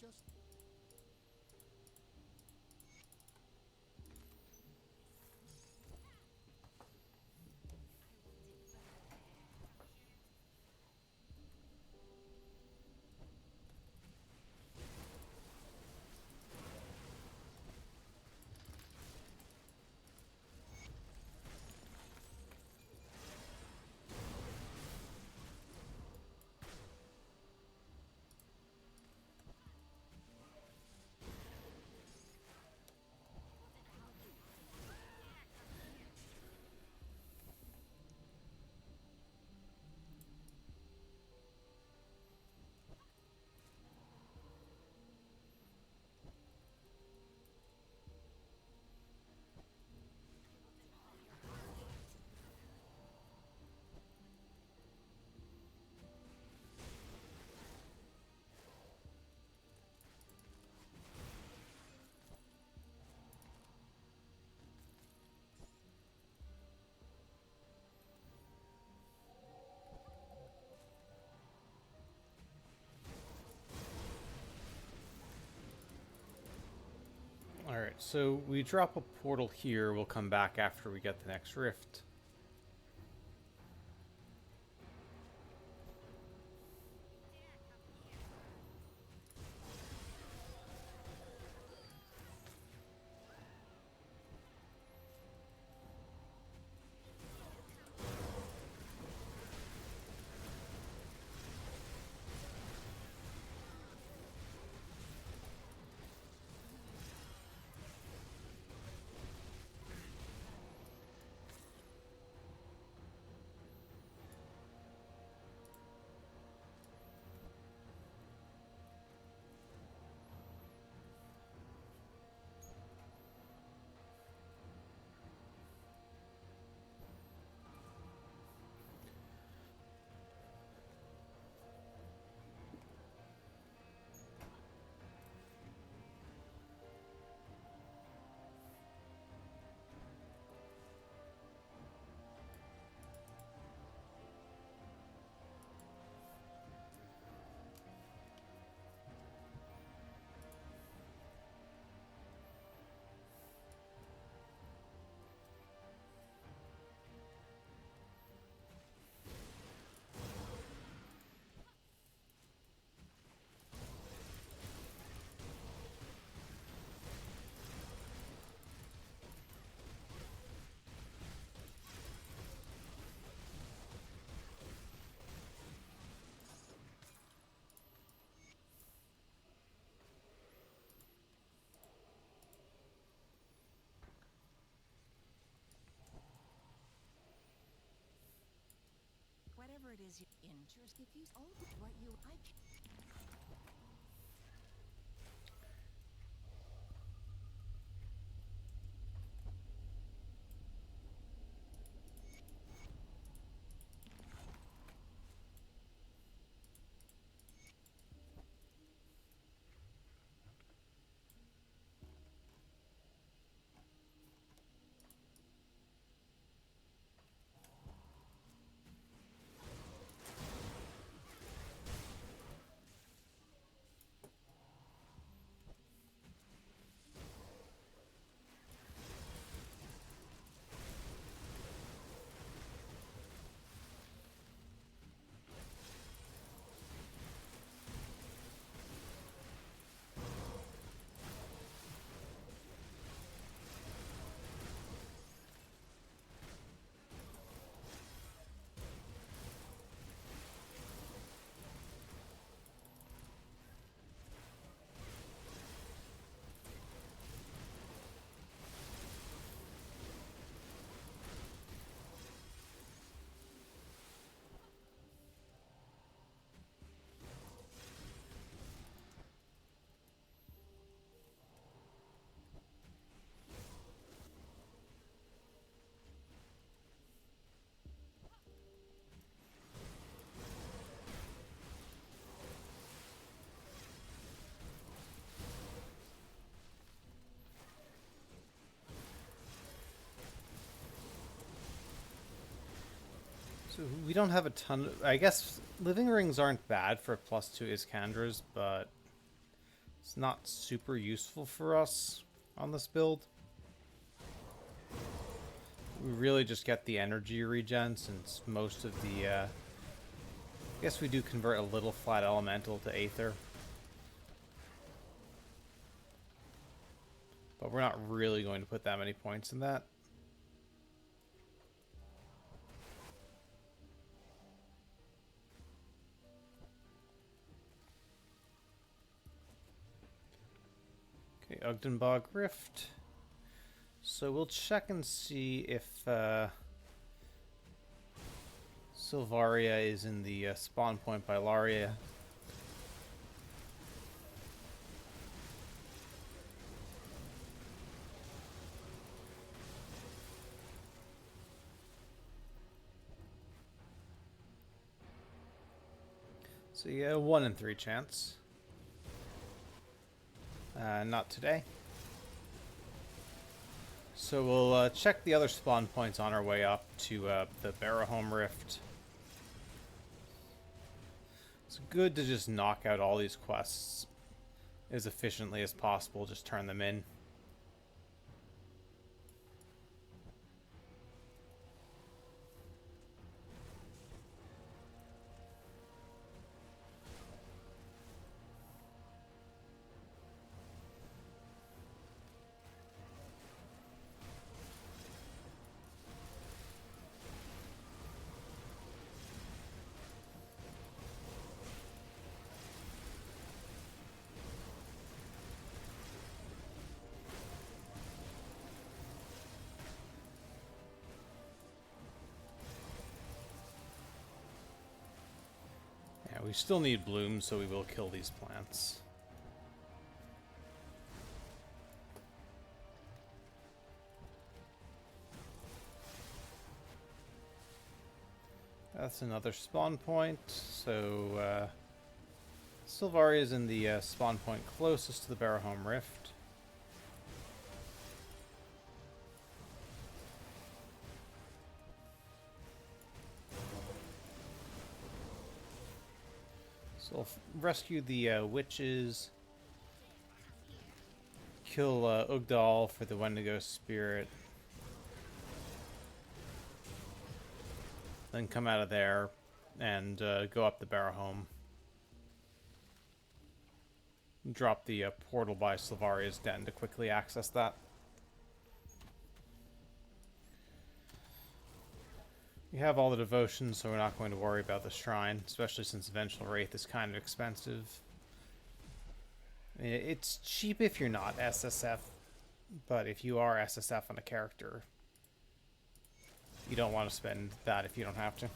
just... Alright, so we drop a portal here. We'll come back after we get the next rift. Whatever it is you interest, if you oh what you I can. So we don't have a ton. I guess living rings aren't bad for +2 Iskandras, but It's not super useful for us on this build. We really just get the energy regen since most of the... I guess we do convert a little flat elemental to Aether. But we're not really going to put that many points in that. Okay, Ugdenbog Rift. So we'll check and see if Sylvaria is in the spawn point by Laria. So yeah, 1 in 3 chance. Not today. So we'll check the other spawn points on our way up to the Barrowhome Rift. It's good to just knock out all these quests as efficiently as possible, just turn them in. We still need blooms, so we will kill these plants. That's another spawn point, so Sylvaria is in the spawn point closest to the Barrowhome Rift. So we'll rescue the witches, kill Ugdal for the Wendigo spirit, then come out of there and go up the Barrowhome. Drop the portal by Sylvaria's Den to quickly access that. We have all the devotions, so we're not going to worry about the shrine, especially since Vengeful Wraith is kind of expensive. I mean, it's cheap if you're not SSF, but if you are SSF on a character, you don't want to spend that if you don't have to.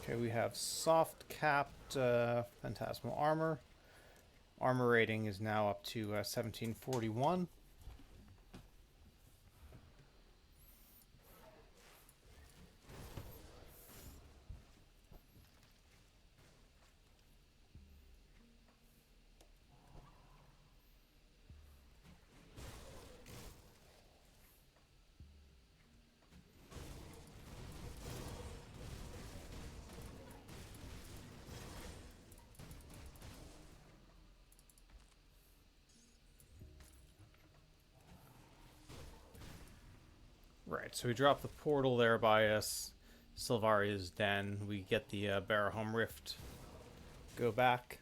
Okay, we have soft capped phantasmal armor. Armor rating is now up to 1741. Right, so we drop the portal there by us, Sylvaria's Den. We get the Barrowhome Rift. Go back.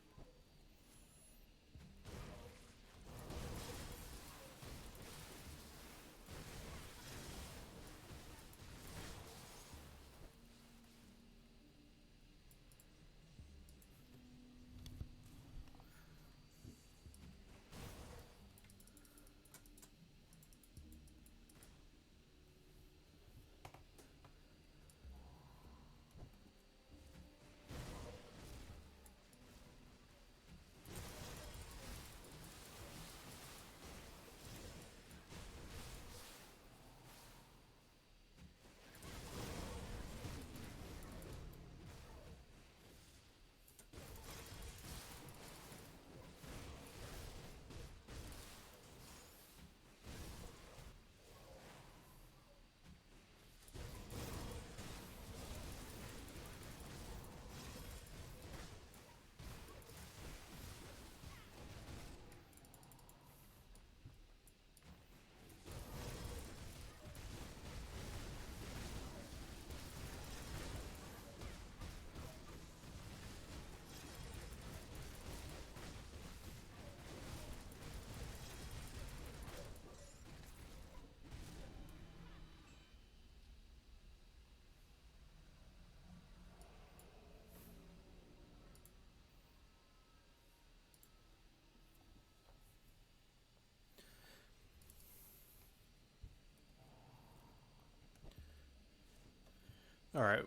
Alright.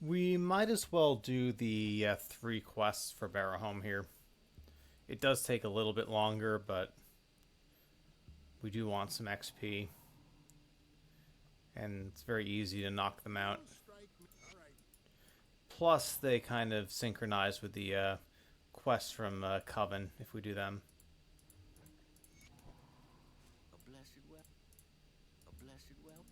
We might as well do the 3 quests for Barrowhome here. It does take a little bit longer, but we do want some XP. And it's very easy to knock them out. Plus, they kind of synchronize with the quests from Coven, if we do them. A blessed well. A blessed well.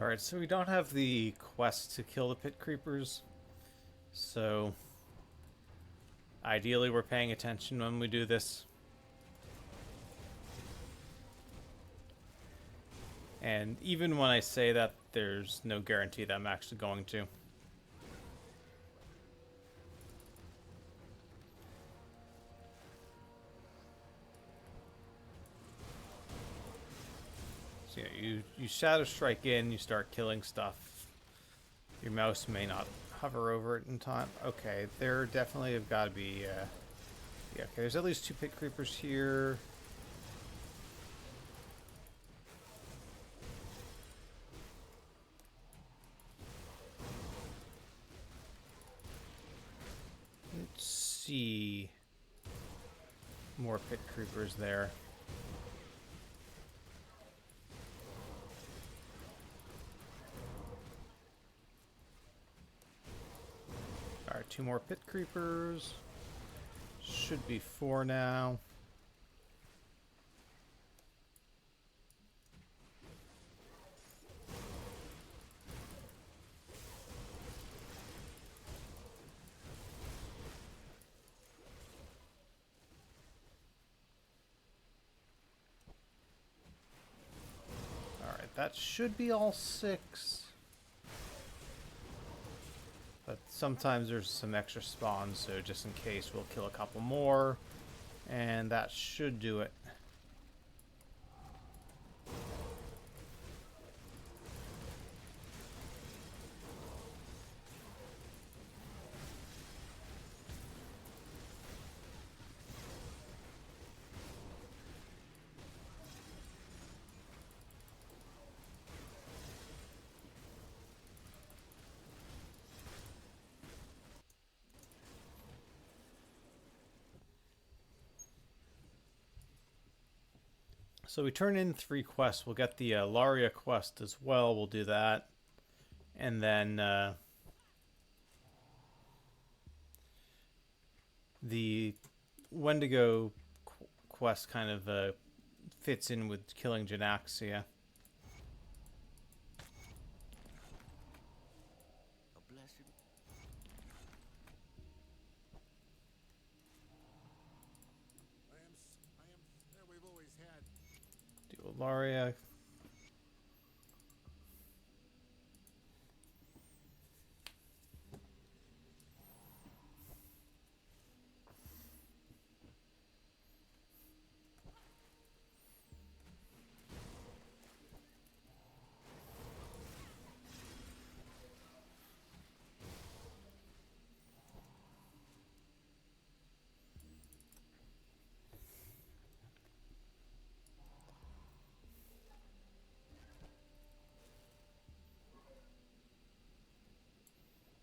Alright, so we don't have the quest to kill the pit creepers. So, ideally we're paying attention when we do this. And even when I say that, there's no guarantee that I'm actually going to. So yeah, you Shadow Strike in, you start killing stuff. Your mouse may not hover over it in time. Okay, there definitely have got to be... yeah, okay, there's at least 2 pit creepers here. Let's see... more pit creepers there. Alright, 2 more pit creepers. Should be 4 now. Alright, that should be all 6. But sometimes there's some extra spawns, so just in case we'll kill a couple more. And that should do it. So we turn in 3 quests. We'll get the Laria quest as well. We'll do that. And then the Wendigo quest kind of fits in with killing Janaxia. A blessed. We've always had. Do Laria.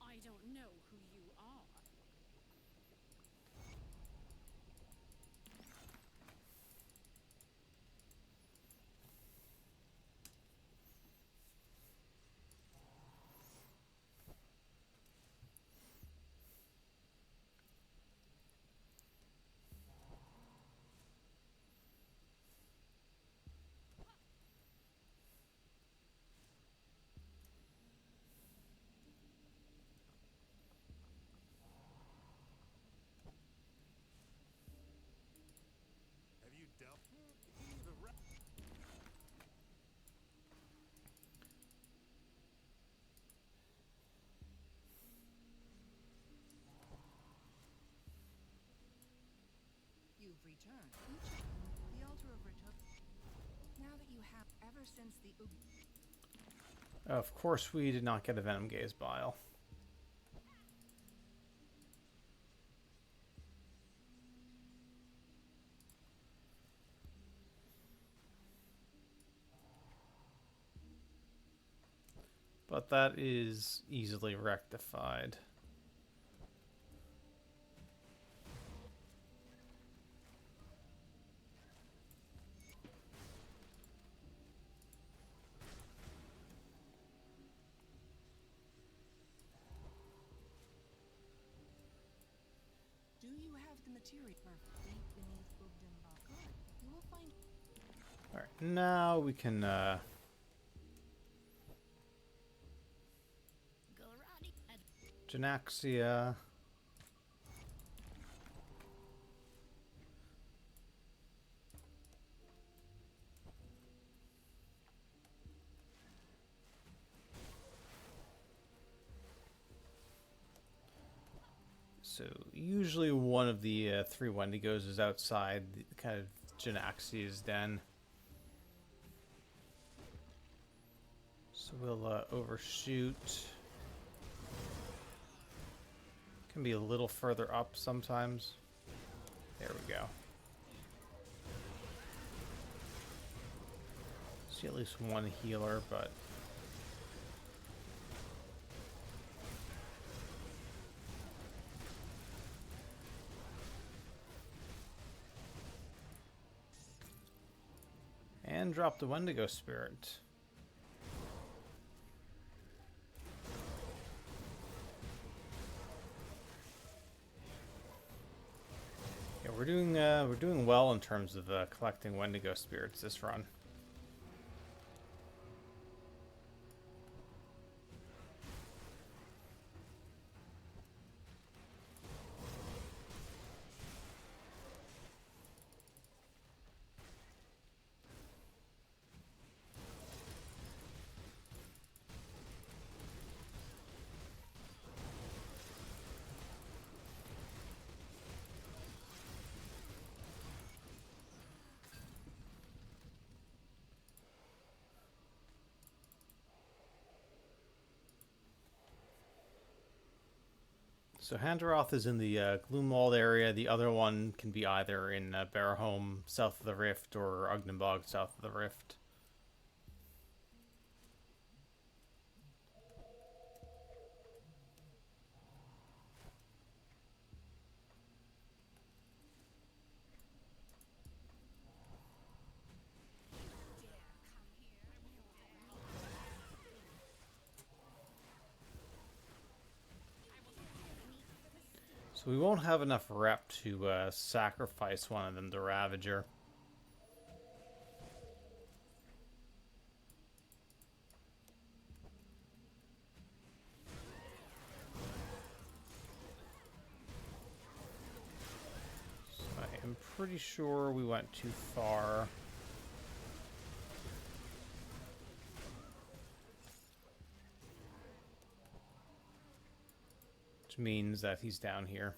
I don't know who you are. Have you dealt? You've returned. The altar of return. Now that you have, ever since the Of course, we did not get a Venom Gaze Bile. But that is easily rectified. do you have the material deep beneath Ugdenbach? Good. You will find. Alright, now we can Janaxia. So usually one of the 3 Wendigos is outside the kind of Janaxia's den. So we'll overshoot. Can be a little further up sometimes. There we go. See at least one healer, but and drop the Wendigo Spirit. Yeah, we're doing well in terms of collecting Wendigo Spirits this run. So Handaroth is in the Gloomwald area. The other one can be either in Barahome, south of the Rift, or Ugnenbog, south of the Rift. So we won't have enough rep to sacrifice one of them to Ravager. So I am pretty sure we went too far. Which means that he's down here.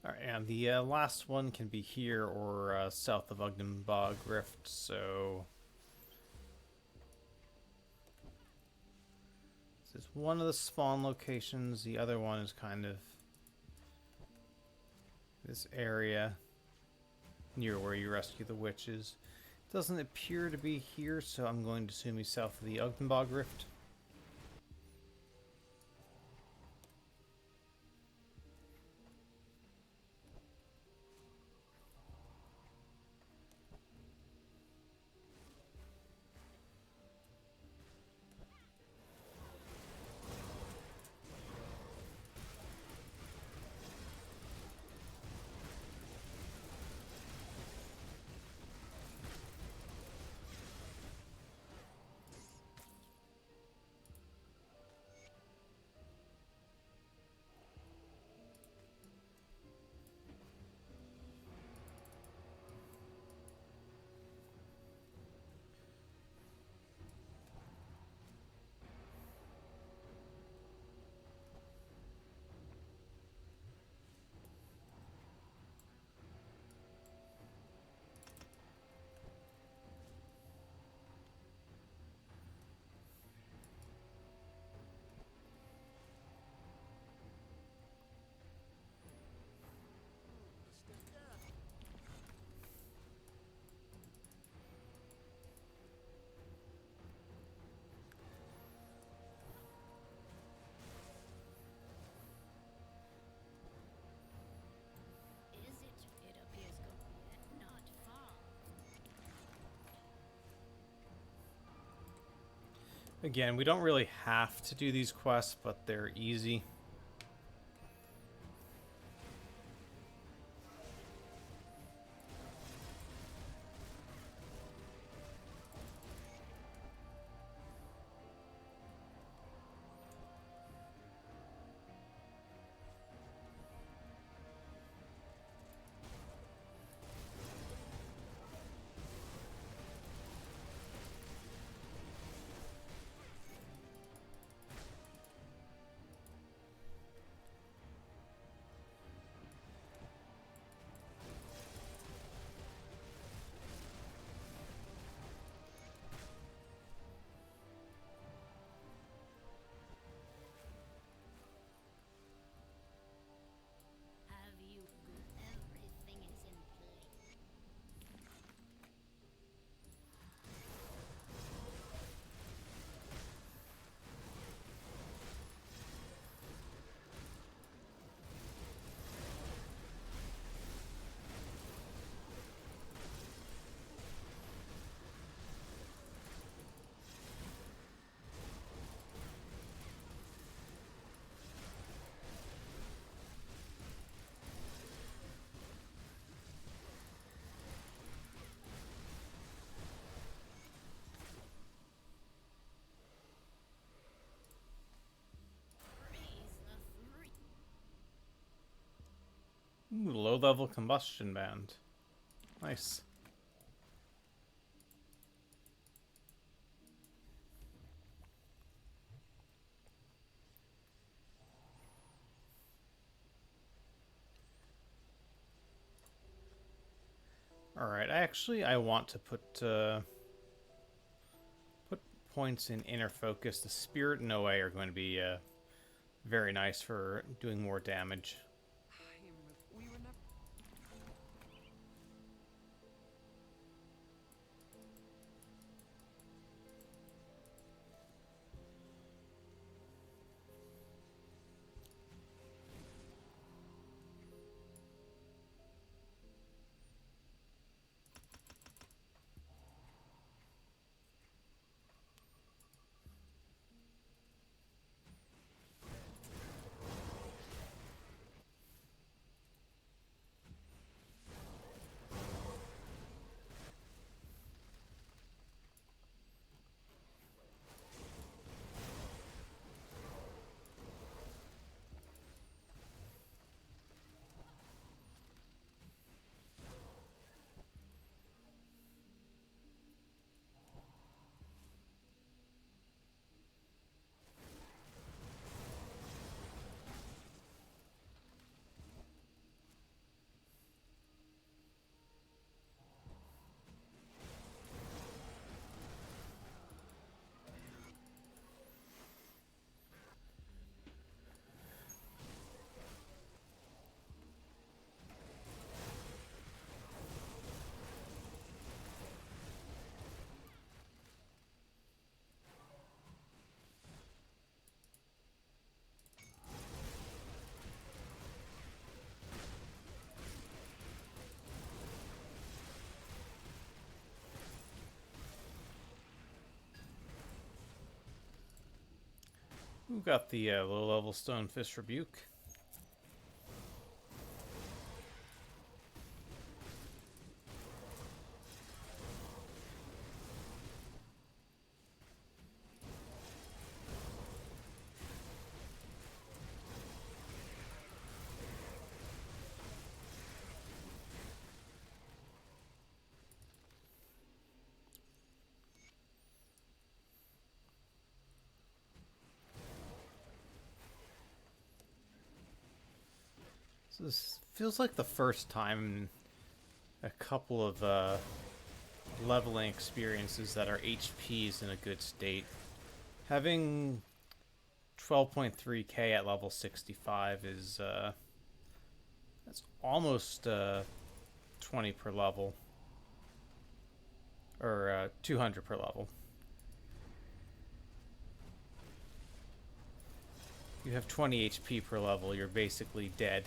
Alright, and the last one can be here or south of Ugnambog Rift, so... This is one of the spawn locations, the other one is kind of... this area near where you rescue the witches. Doesn't appear to be here, so I'm going to assume he's south of the Ugnambog Rift. Is it? It appears not far. Again, we don't really have to do these quests, but they're easy. Have you? Everything is in place. Ooh, low-level combustion band. Nice. Alright, I want to put points in inner focus. The spirit and OA are going to be very nice for doing more damage. We were never. We've got the low-level Stonefist Rebuke. So this feels like the first time in a couple of leveling experiences that our HP is in a good state. Having 12.3k at level 65 is that's almost 20 per level, or 200 per level. You have 20 HP per level, you're basically dead.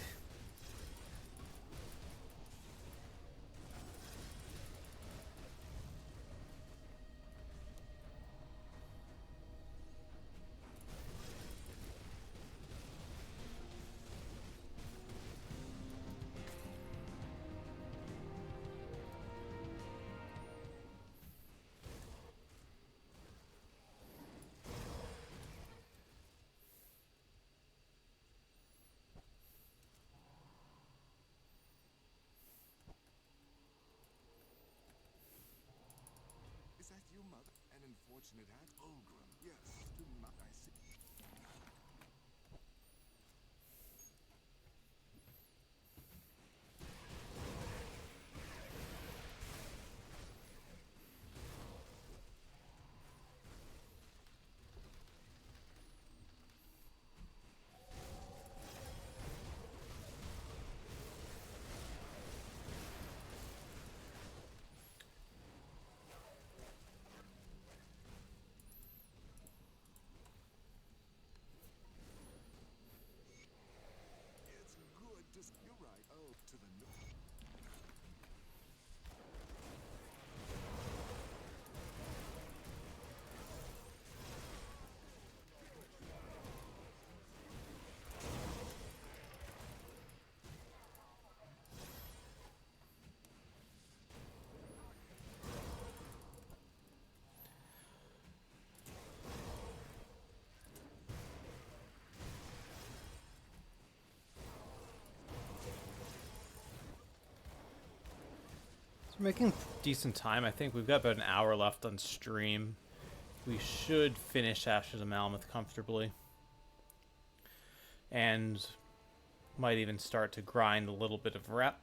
Is that you, mother? An unfortunate act? Ogrim. Yes. Do not I see? It's good to. You're right. Oh, to the north. We're making decent time. I think we've got about an hour left on stream. We should finish Ashes of Malmoth comfortably. And might even start to grind a little bit of rep.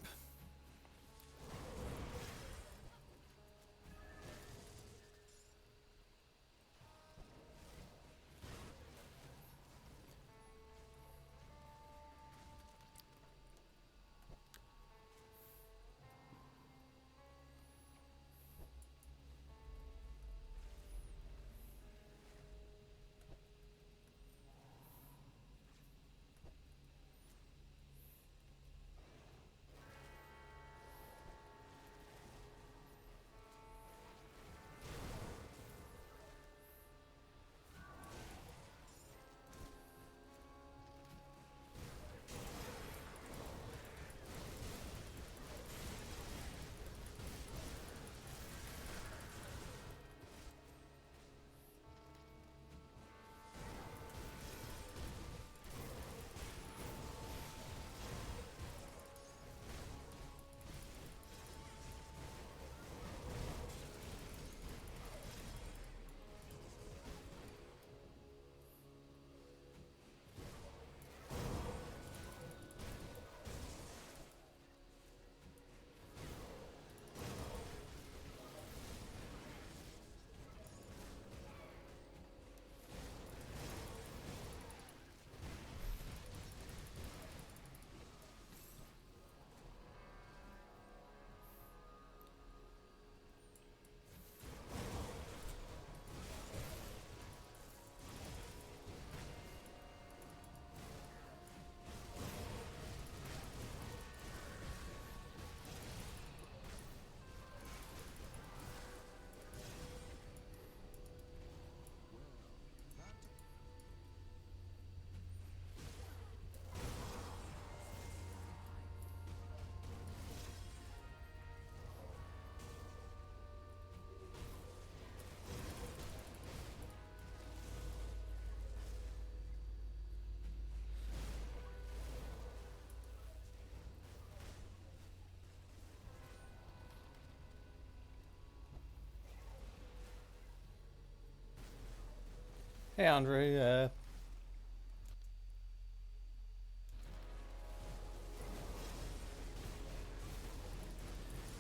Hey, Andre.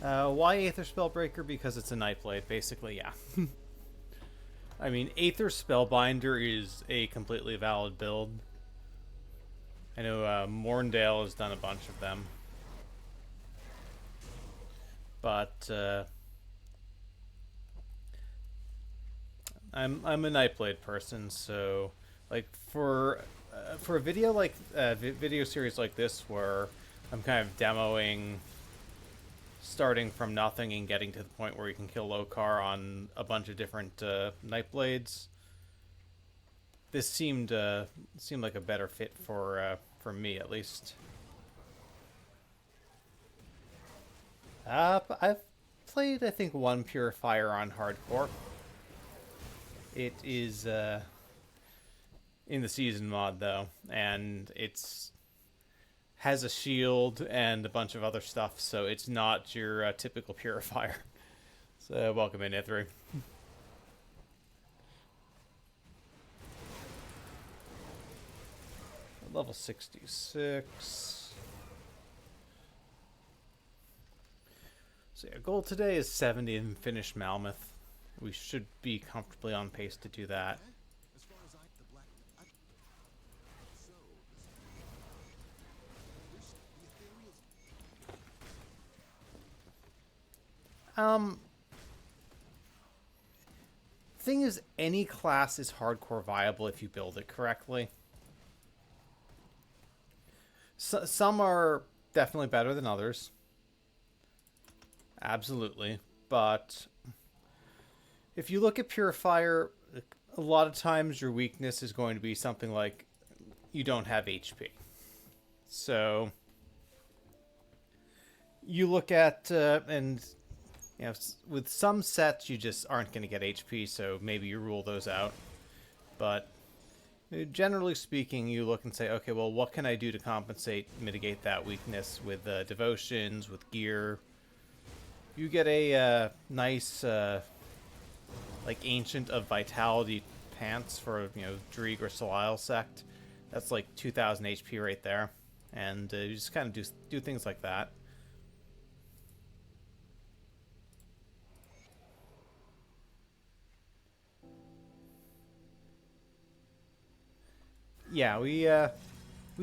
Why Aether Spellbreaker? Because it's a Nightblade, basically, yeah. I mean, Aether Spellbinder is a completely valid build. I know Morndale has done a bunch of them. But I'm a Nightblade person, so like for a video like video series like this where I'm kind of demoing starting from nothing and getting to the point where you can kill Lokar on a bunch of different Nightblades. This seemed like a better fit for me at least. I've played I think one Purifier on hardcore. It is in the season mod though, and it's has a shield and a bunch of other stuff, so it's not your typical Purifier. So welcome in, Aether. Level 66. So yeah, goal today is 70 and finish Mammoth. We should be comfortably on pace to do that. As far as the black. So. Thing is, any class is hardcore viable if you build it correctly. Some are definitely better than others. Absolutely. But if you look at Purifier, a lot of times your weakness is going to be something like you don't have HP. So you look at, and you know, with some sets you just aren't going to get HP, so maybe you rule those out. But generally speaking, you look and say, okay, well, what can I do to compensate, mitigate that weakness with devotions, with gear? You get a nice, like, Ancient of Vitality pants for, you know, Dreeg or Solisle sect. That's like 2,000 HP right there. And you just kind of do things like that. Yeah, we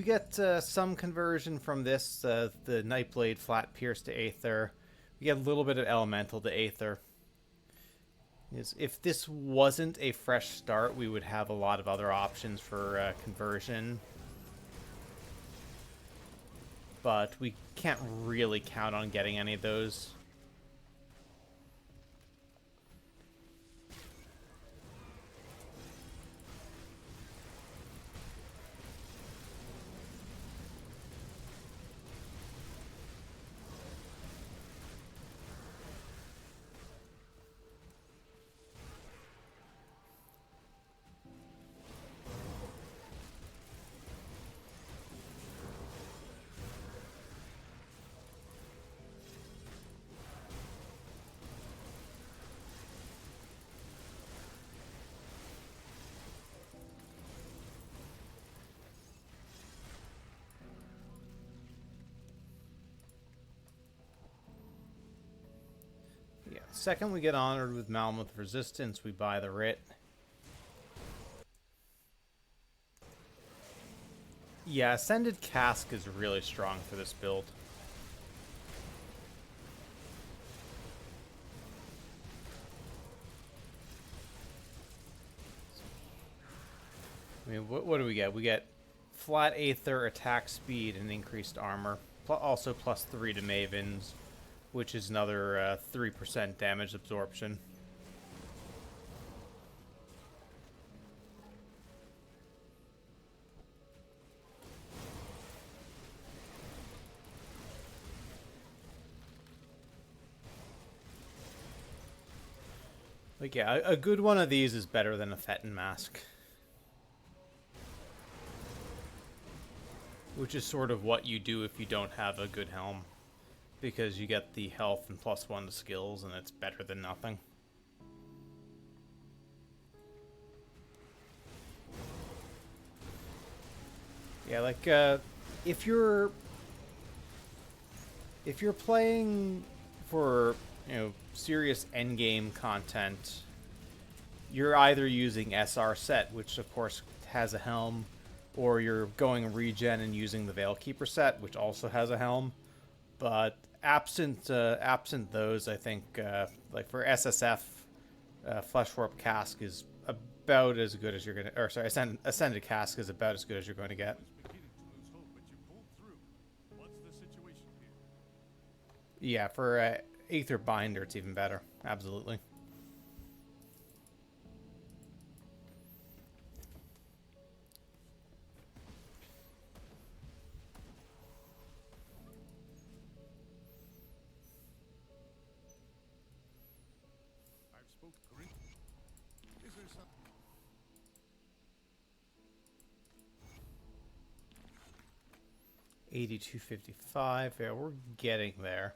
get some conversion from this, the Nightblade Flat Pierce to Aether. We get a little bit of Elemental to Aether. If this wasn't a fresh start, we would have a lot of other options for conversion. But we can't really count on getting any of those. Yeah, second we get honored with Mammoth Resistance, we buy the Writ. Yeah, Ascended Cask is really strong for this build. I mean, what do we get? We get flat Aether, attack speed, and increased armor. Also plus 3 to Mavens, which is another 3% damage absorption. Like, yeah, a good one of these is better than a Fetten Mask. Which is sort of what you do if you don't have a good helm. Because you get the health and +1 to skills, and it's better than nothing. Yeah, like if you're playing for, serious endgame content, you're either using SR set, which of course has a helm, or you're going regen and using the Veilkeeper set, which also has a helm. But absent those, I think like for SSF, Flesh Warp Cask is about as good as you're gonna, or sorry, Ascended Cask is about as good as you're going to get. was beginning to lose hope, but you pulled through. What's the situation here? Yeah, for Aether Binder, it's even better. Absolutely. I've spoke Greek. Is there some? 8255. Yeah, we're getting there.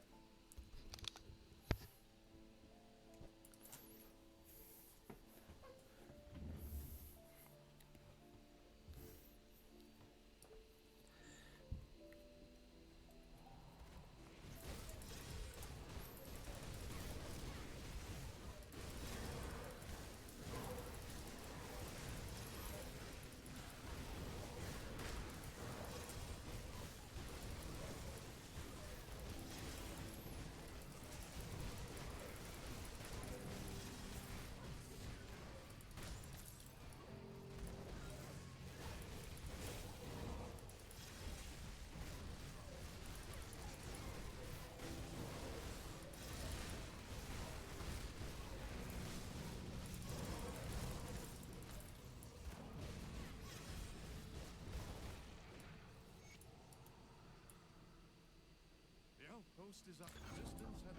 The outpost is up. Resistance had it.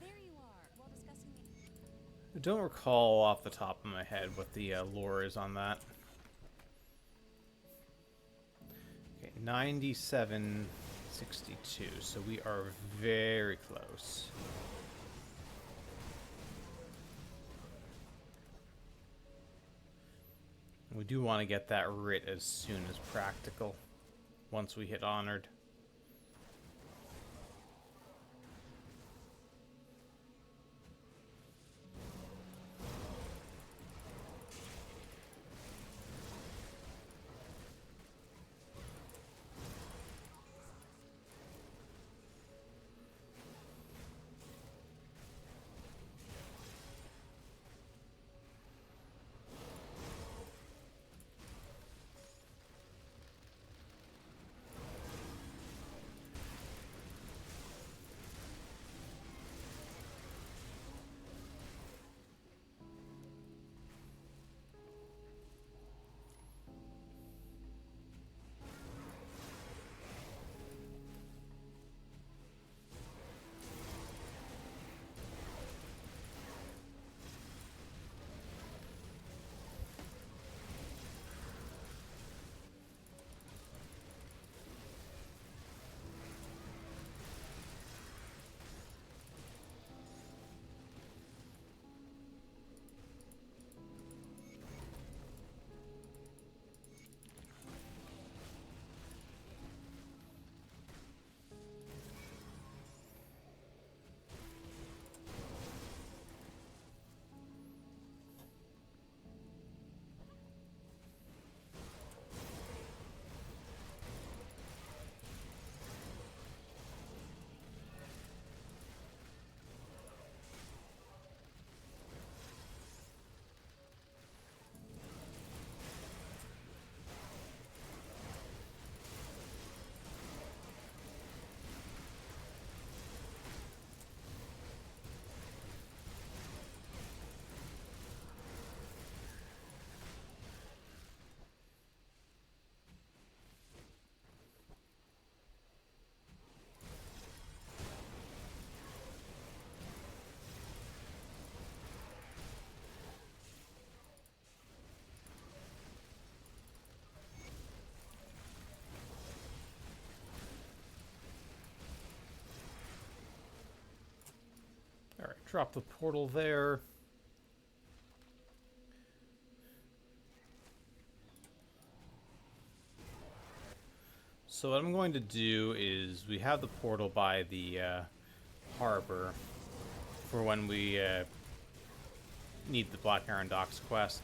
There you are, while discussing the... I don't recall off the top of my head what the lore is on that. Okay, 9762, so we are very close. We do want to get that writ as soon as practical, once we hit Honored. Drop the portal there. So what I'm going to do is we have the portal by the harbor for when we need the Black Iron Docks quest.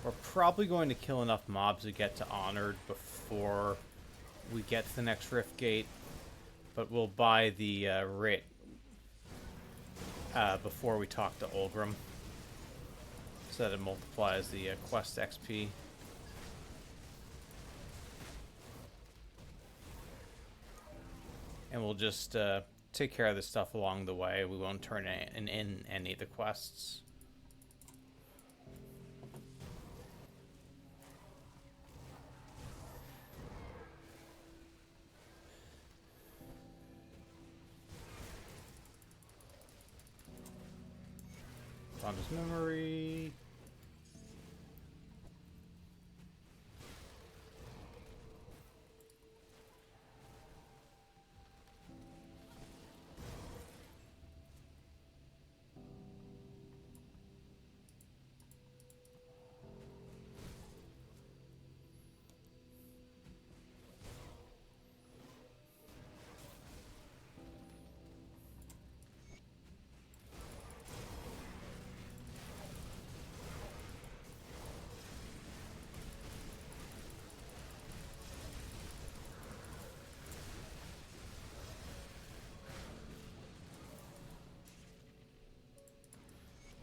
We're probably going to kill enough mobs to get to Honored before we get to the next Rift Gate, but we'll buy the writ before we talk to Olgrim, so that it multiplies the quest XP. And we'll just take care of this stuff along the way. We won't turn in any of the quests. Fonda's memory.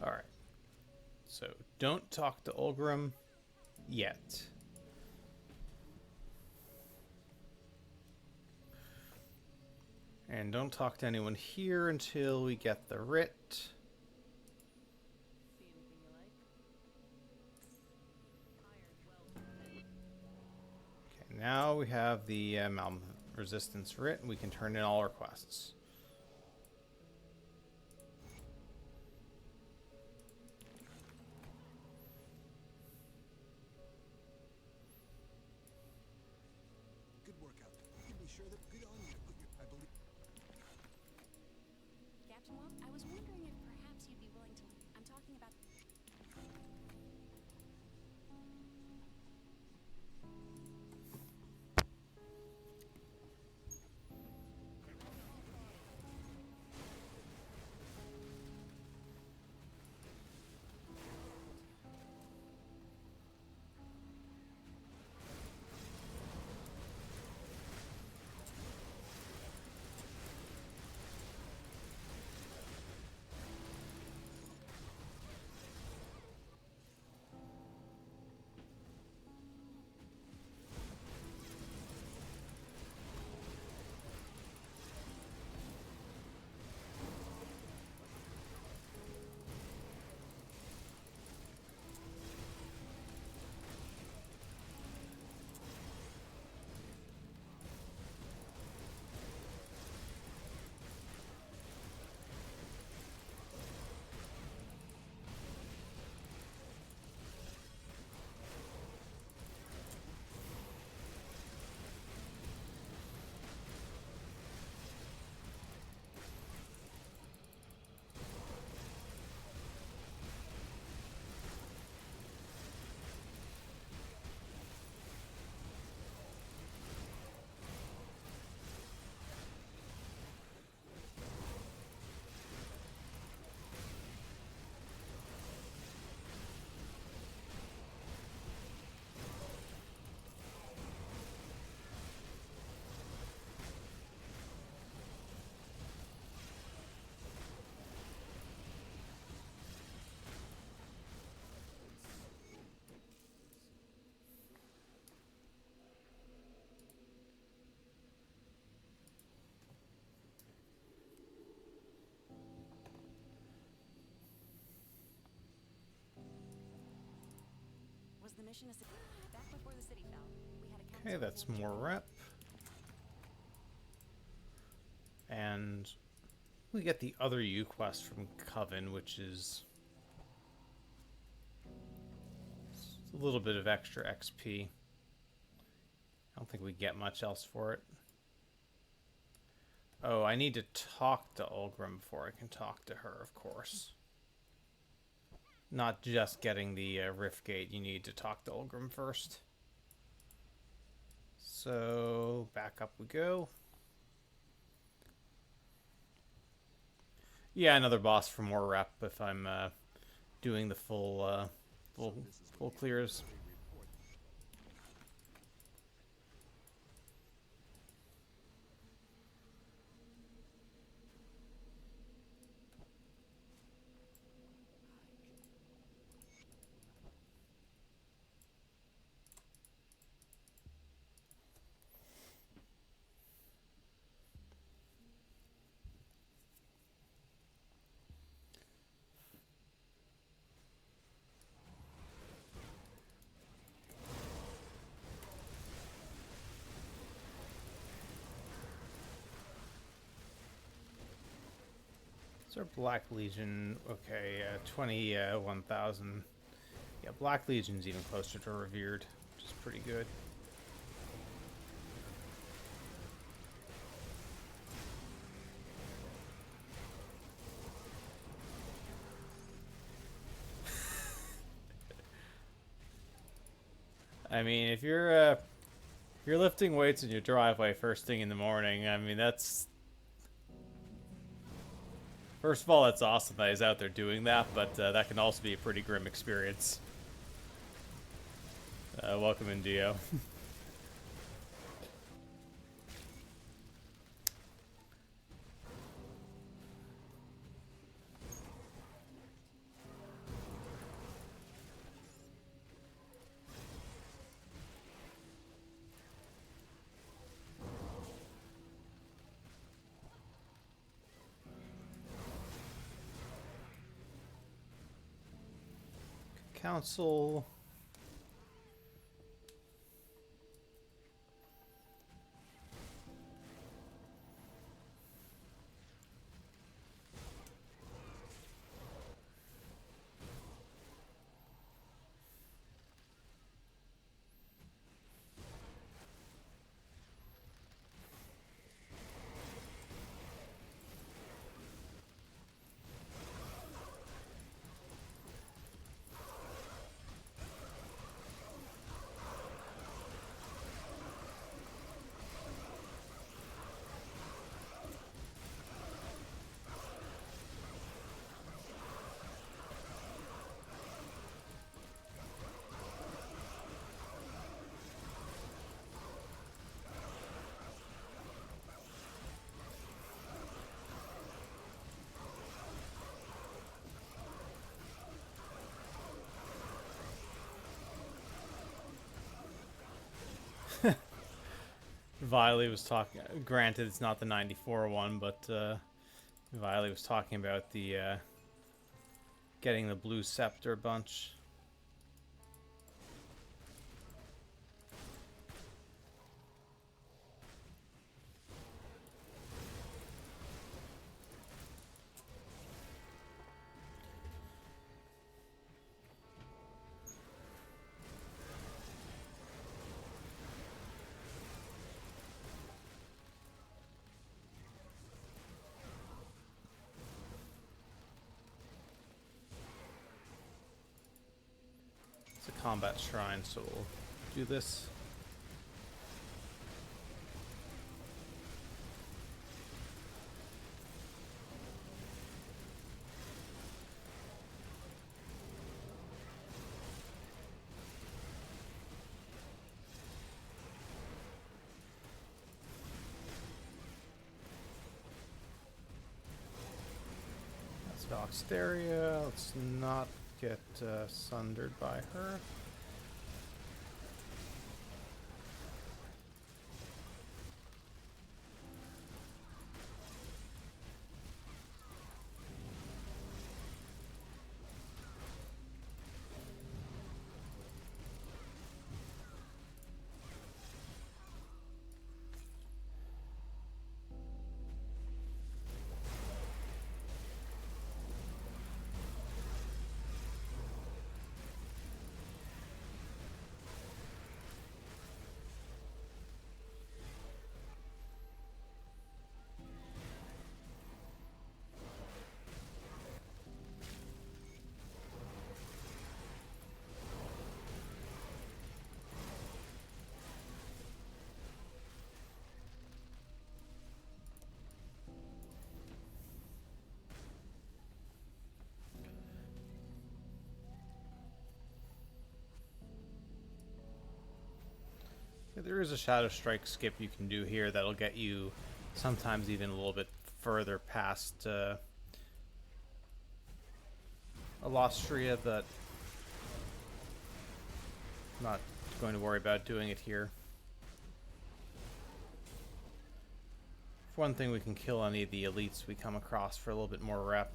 Alright. So, don't talk to Olgrim yet. And don't talk to anyone here until we get the writ. See anything you like? Hired well. Okay, now we have the Malm Resistance writ, and we can turn in all our quests. Good workout. You can be sure that good on you to put your, I believe. Captain Walt, I was wondering if perhaps you'd be willing to... I'm talking about... Was the mission a... Back before the city fell, we had a council... Okay, that's more rep. And we get the other U quest from Coven, which is a little bit of extra XP. I don't think we get much else for it. Oh, I need to talk to Ulgrim before I can talk to her, of course. Not just getting the Rift Gate, you need to talk to Ulgrim first. So, back up we go. Yeah, another boss for more rep if I'm doing the full clears. So Black Legion, okay, 21,000. Yeah, Black Legion's even closer to Revered, which is pretty good. I mean, if you're lifting weights in your driveway first thing in the morning, I mean that's first of all that's awesome that he's out there doing that, but that can also be a pretty grim experience. Welcome in, Dio. Council. Viley was talking. Granted, it's not the 94 one, but Viley was talking about the getting the blue scepter bunch. It's a combat shrine, so we'll do this. That's Valkysteria. Let's not get sundered by her. there is a Shadow Strike skip you can do here that'll get you sometimes even a little bit further past Alostria, but I'm not going to worry about doing it here. For one thing, we can kill any of the elites we come across for a little bit more rep.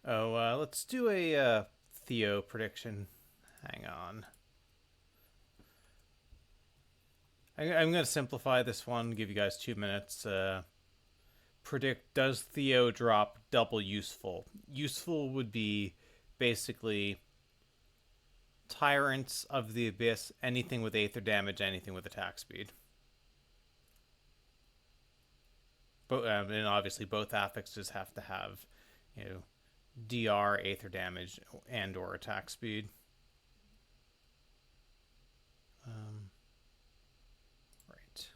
Oh, let's do a Theo prediction. Hang on. I'm going to simplify this one, give you guys 2 minutes. Predict, does Theo drop double useful? Useful would be basically Tyrants of the Abyss, anything with Aether damage, anything with attack speed. And obviously both affixes have to have, DR, Aether damage, and or attack speed. Right.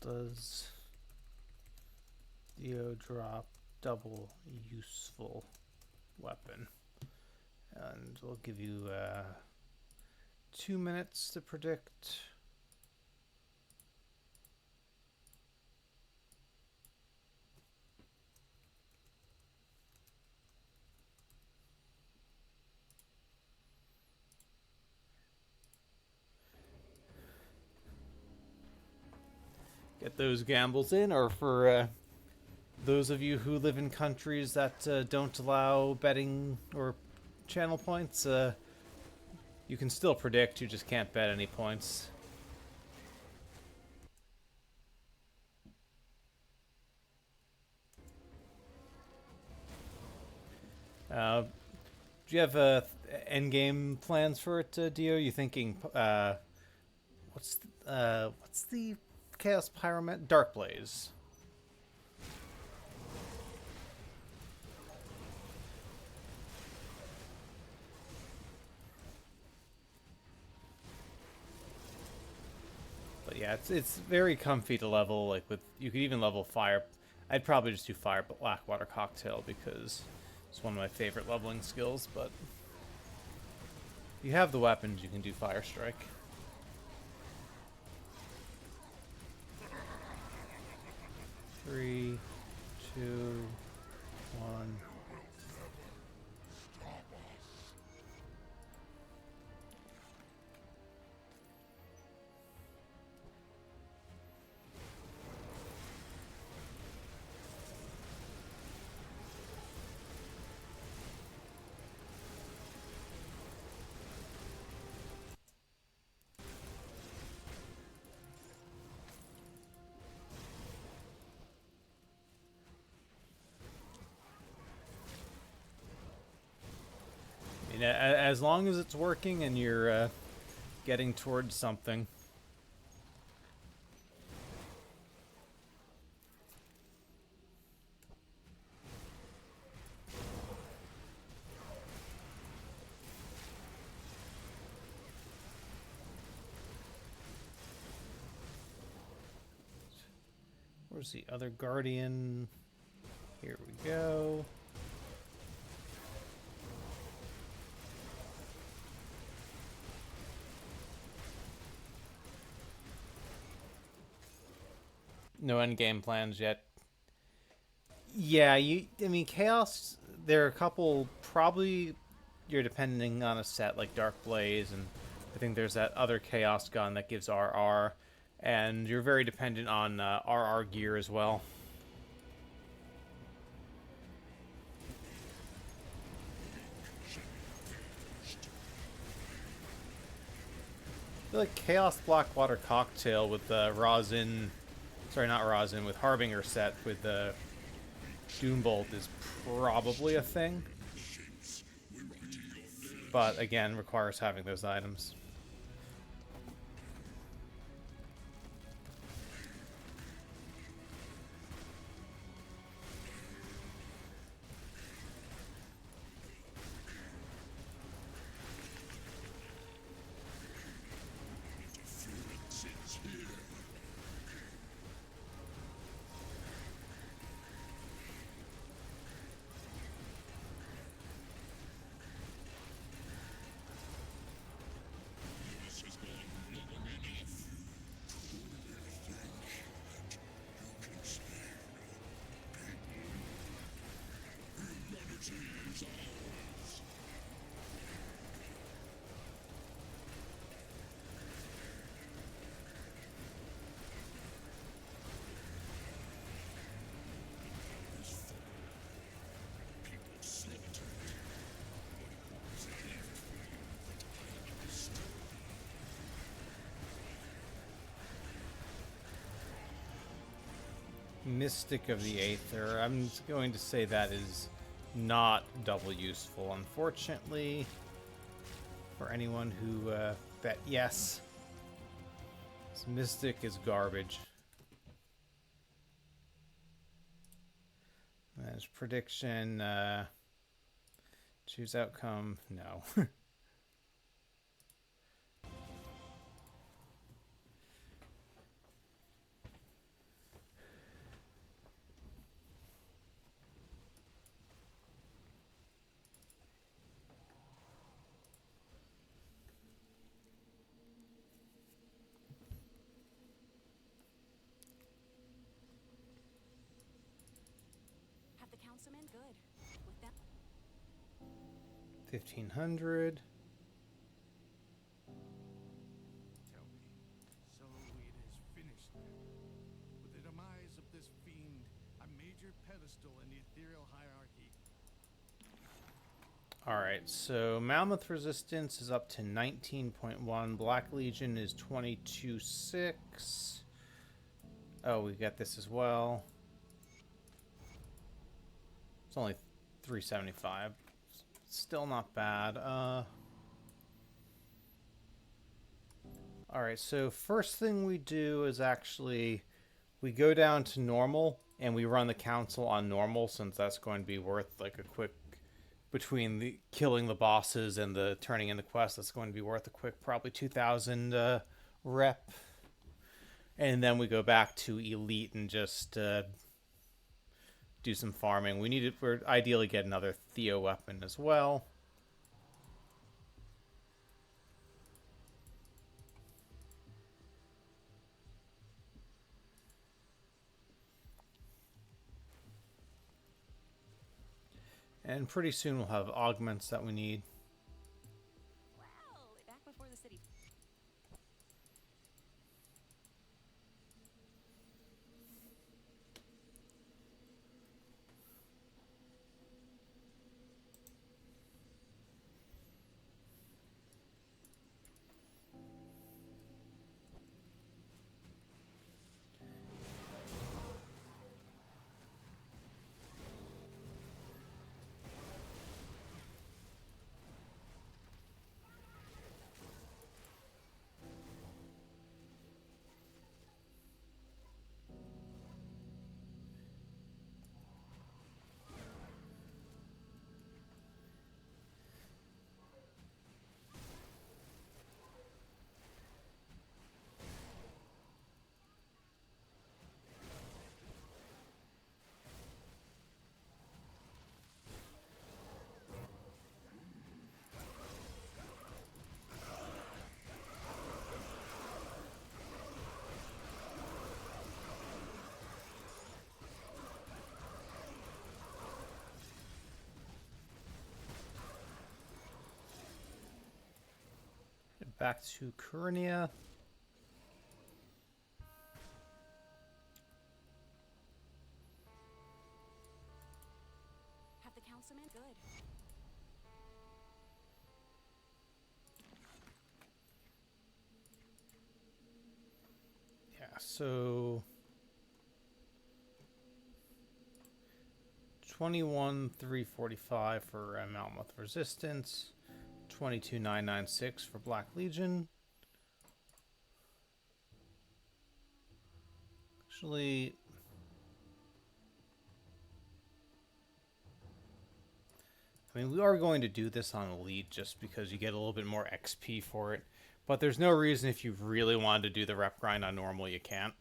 Does Theo drop double useful weapon? And we'll give you 2 minutes to predict. Get those gambles in, or for those of you who live in countries that don't allow betting or channel points, you can still predict, you just can't bet any points. Do you have end game plans for it, Dio? You thinking what's the Chaos Pyromet? Darkblaze. But yeah, it's very comfy to level. Like you could even level fire. I'd probably just do fire Blackwater Cocktail because it's one of my favorite leveling skills. But if you have the weapons, you can do Fire Strike. Three, two, one. As long as it's working and you're getting towards something. Where's the other Guardian? Here we go. No end game plans yet. Yeah, I mean, Chaos. There are a couple. Probably, you're depending on a set like Dark Blaze, and I think there's that other Chaos gun that gives RR, and you're very dependent on RR gear as well. I feel like Chaos Blackwater Cocktail with Rosin. Sorry, not Rosin. With Harbinger set with Doombolt is probably a thing. But again, requires having those items. Mystic of the Aether. I'm going to say that is not double useful, unfortunately, for anyone who bet yes. This Mystic is garbage. There's prediction. Choose outcome. No. Have the councilman good. With them. 1500. Tell me, so it is finished then. With the demise of this fiend, a major pedestal in the ethereal hierarchy. Alright, so Mammoth Resistance is up to 19.1. Black Legion is 22.6. Oh, we got this as well. It's only 375. Still not bad. Alright, so first thing we do is actually we go down to normal and we run the council on normal, since that's going to be worth like a quick, between the killing the bosses and the turning in the quest, that's going to be worth a quick probably 2,000 rep. And then we go back to elite and just do some farming. We need to, we're ideally get another Theo weapon as well. And pretty soon we'll have augments that we need. Well, back before the city. back to Curnia. Have the councilman? Good. Yeah, so 21,345 for Malmoth Resistance, 22,996 for Black Legion. Actually, I mean, we are going to do this on Elite just because you get a little bit more XP for it. But there's no reason if you really wanted to do the rep grind on normal, you can't.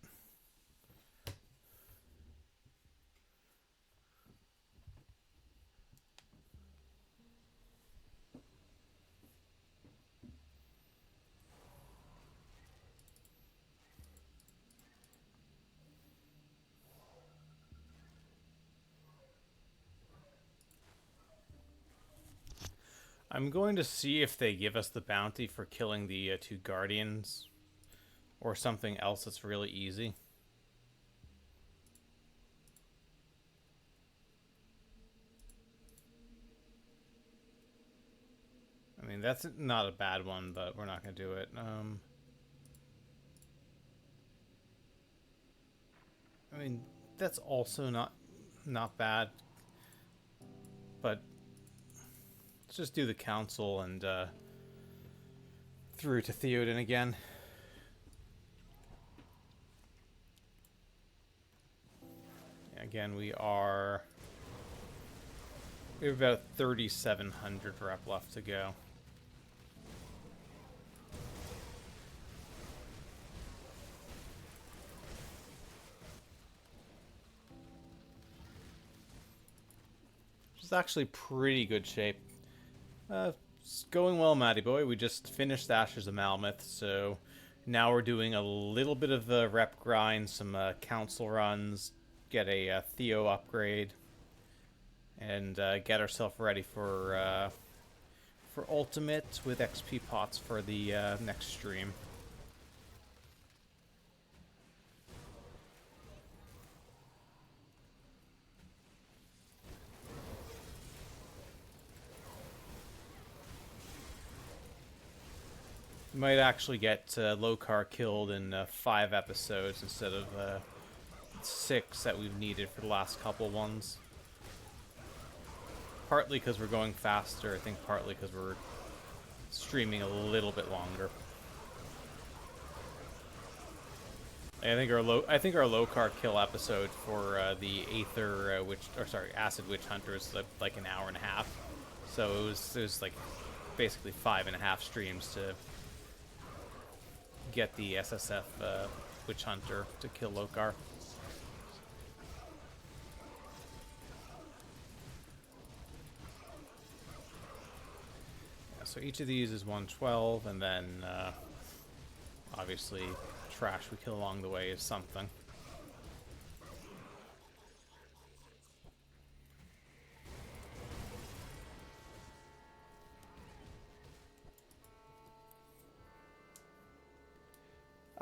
I'm going to see if they give us the bounty for killing the 2 Guardians. Or something else that's really easy. I mean, that's not a bad one, but we're not going to do it. I mean, that's also not bad. But let's just do the council and through to Theoden again. Again, we have about 3,700 rep left to go. Which is actually pretty good shape. It's going well, Matty Boy. We just finished Ashes of Malmoth, so now we're doing a little bit of the rep grind, some council runs, get a Theo upgrade, and get ourselves ready for Ultimate with XP pots for the next stream. We might actually get Lokar killed in 5 episodes instead of 6 that we've needed for the last couple ones. Partly because we're going faster, I think partly because we're streaming a little bit longer. I think our Lokar kill episode for the Aether Acid Witch Hunter is like an hour and a half. So it was like basically 5.5 streams to get the SSF Witch Hunter to kill Lokar. Yeah, so each of these is 112, and then obviously trash we kill along the way is something.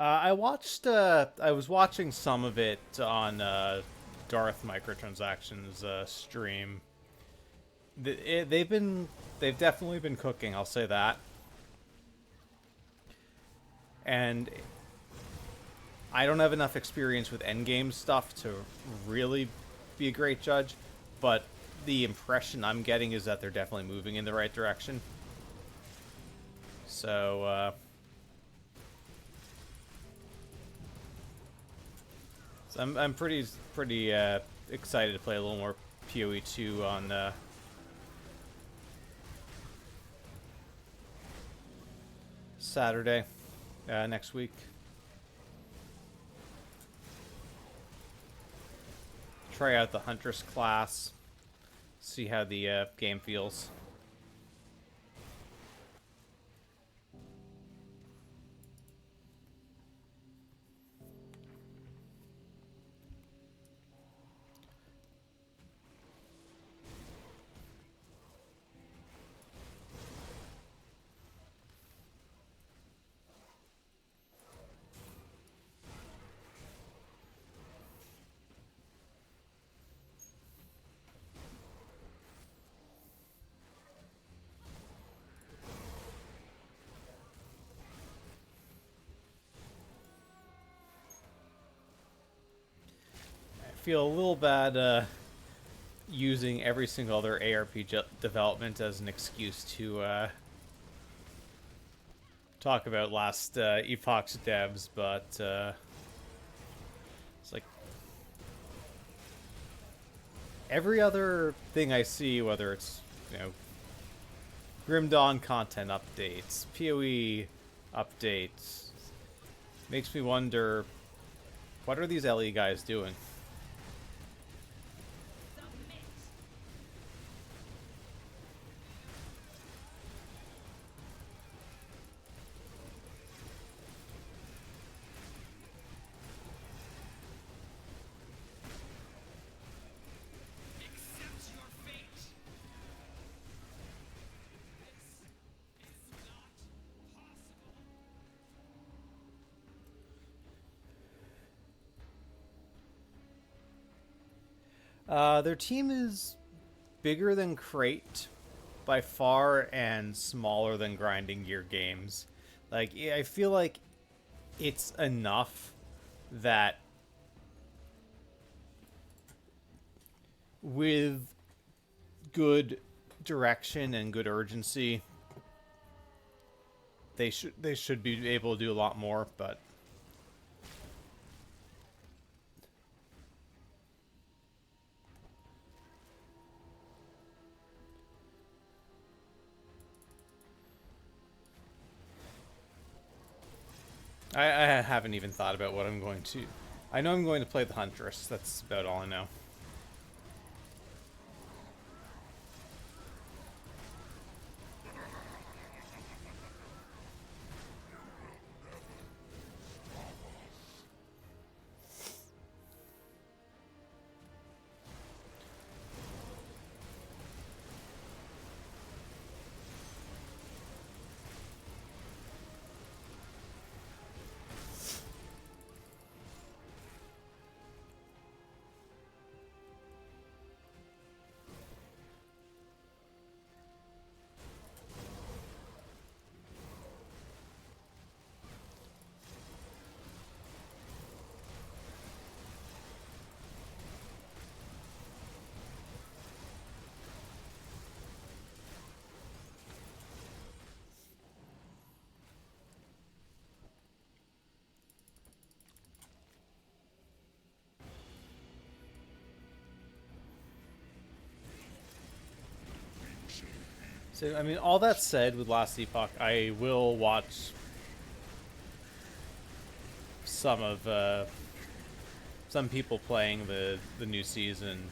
I was watching some of it on Darth Microtransactions stream. They've definitely been cooking, I'll say that. And I don't have enough experience with endgame stuff to really be a great judge, but the impression I'm getting is that they're definitely moving in the right direction. So, I'm pretty excited to play a little more PoE 2 on Saturday next week. Try out the Huntress class, see how the game feels. feel a little bad using every single other ARPG development as an excuse to talk about last Epoch's devs, but it's like every other thing I see, whether it's, you know, Grim Dawn content updates, PoE updates, makes me wonder, what are these LE guys doing? Their team is bigger than Crate by far and smaller than Grinding Gear Games. Like, I feel like it's enough that with good direction and good urgency, they should be able to do a lot more, but I haven't even thought about what I'm going to. I know I'm going to play the Huntress. That's about all I know. So, I mean, all that said, with Last Epoch, I will watch some of some people playing the new season,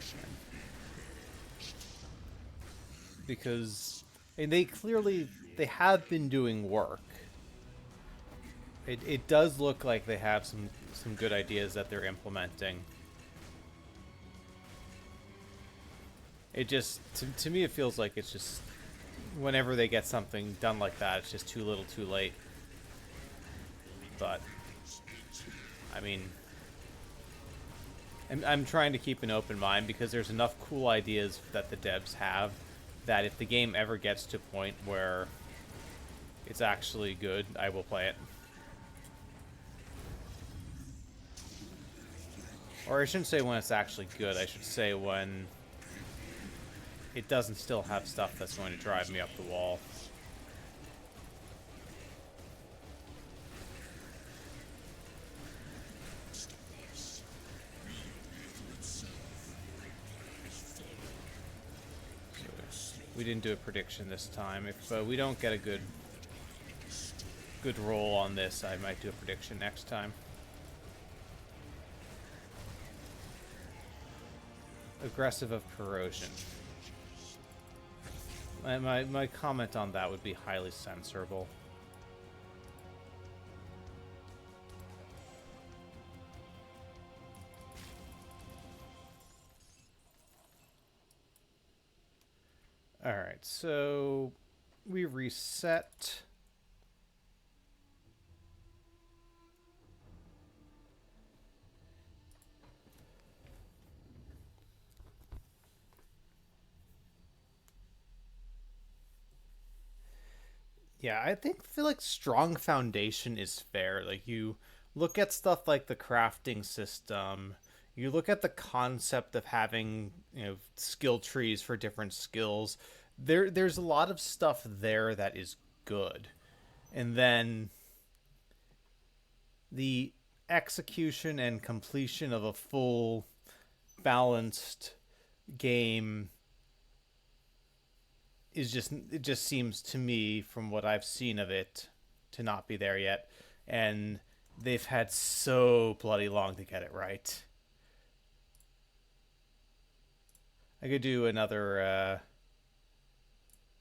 because they clearly they have been doing work. It does look like they have some good ideas that they're implementing. It just to me it feels like it's just whenever they get something done like that, it's just too little, too late. But I mean, I'm trying to keep an open mind because there's enough cool ideas that the devs have that if the game ever gets to a point where it's actually good, I will play it. Or I shouldn't say when it's actually good, I should say when it doesn't still have stuff that's going to drive me up the wall. We didn't do a prediction this time. If we don't get a good roll on this, I might do a prediction next time. Aggressive of corrosion. My comment on that would be highly censorable. Alright, so we reset. Yeah, I feel like strong foundation is fair. Like, you look at stuff like the crafting system you look at the concept of having, skill trees for different skills. There's a lot of stuff there that is good. And then the execution and completion of a full balanced game it just seems to me from what I've seen of it to not be there yet. And they've had so bloody long to get it right. I could do another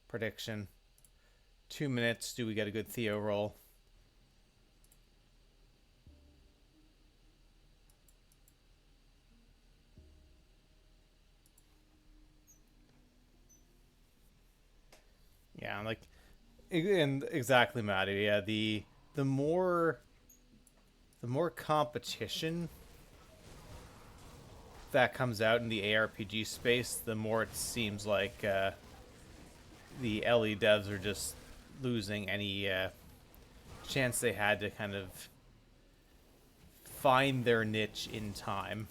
prediction. 2 minutes. Do we get a good Theo roll? Yeah, like, and exactly, Maddie. Yeah, the more competition that comes out in the ARPG space, the more it seems like the LE devs are just losing any chance they had to kind of find their niche in time.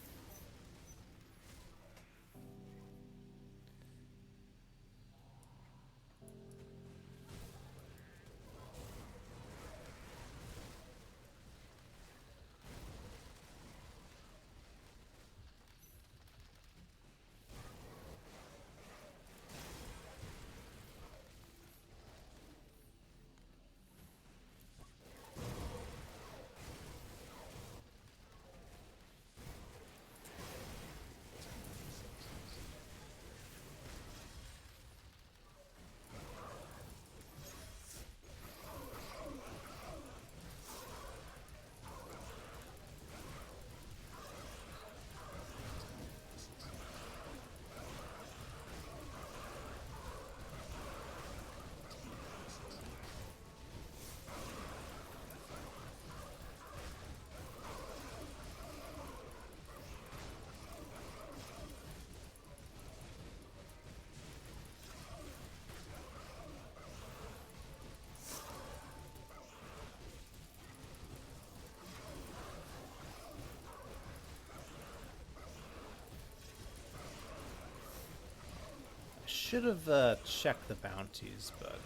Should have checked the bounties, but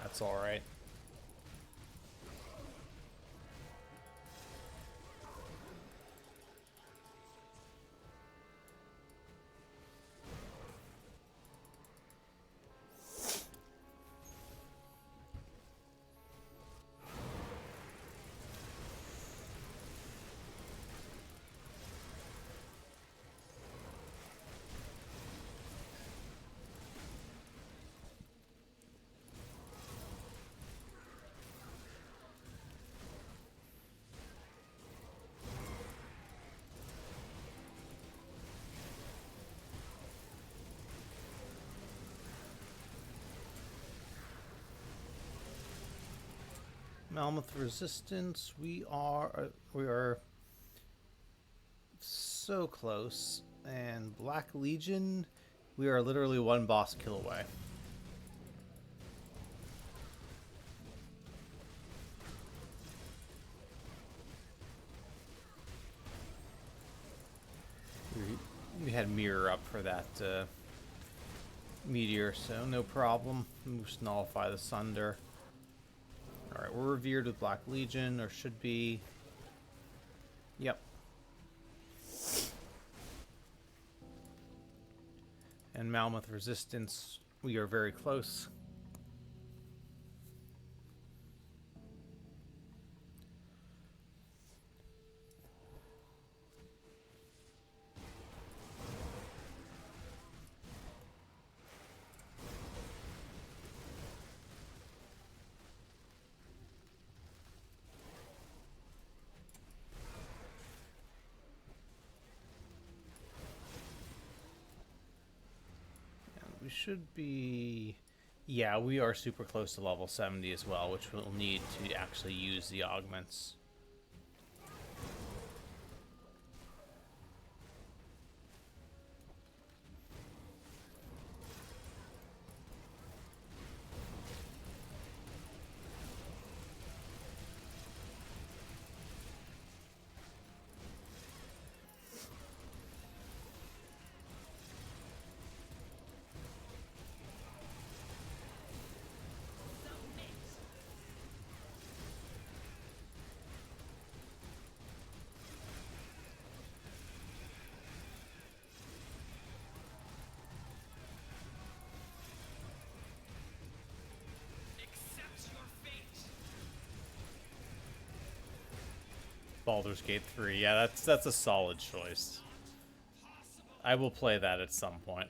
that's all right. Mammoth Resistance, we are so close. And Black Legion, we are literally one boss kill away. We had Mirror up for that meteor, so no problem. We'll just nullify the Sunder. Alright, we're revered with Black Legion, or should be. Yep. And Mammoth Resistance, we are very close. We should be. Yeah, we are super close to level 70 as well, which we'll need to actually use the augments. Baldur's Gate 3. Yeah, that's a solid choice. I will play that at some point.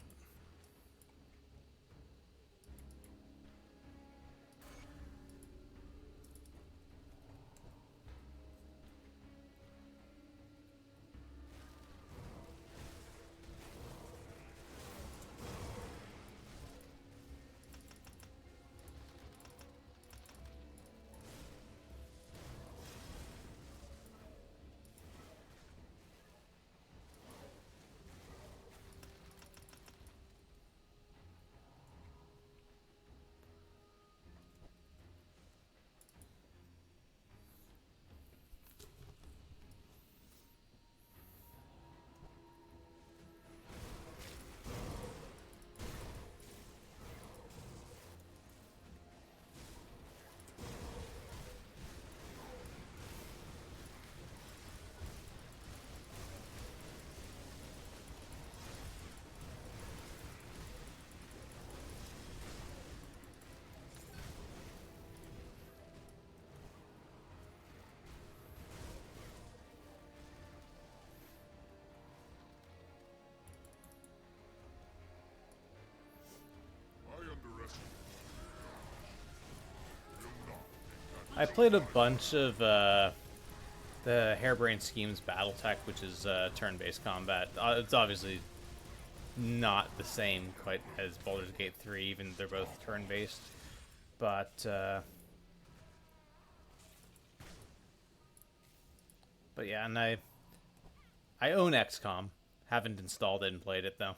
I played a bunch of the Harebrained Schemes Battletech, which is turn-based combat. It's obviously not the same quite as Baldur's Gate 3, even they're both turn-based. But yeah, and I own XCOM. Haven't installed it and played it though.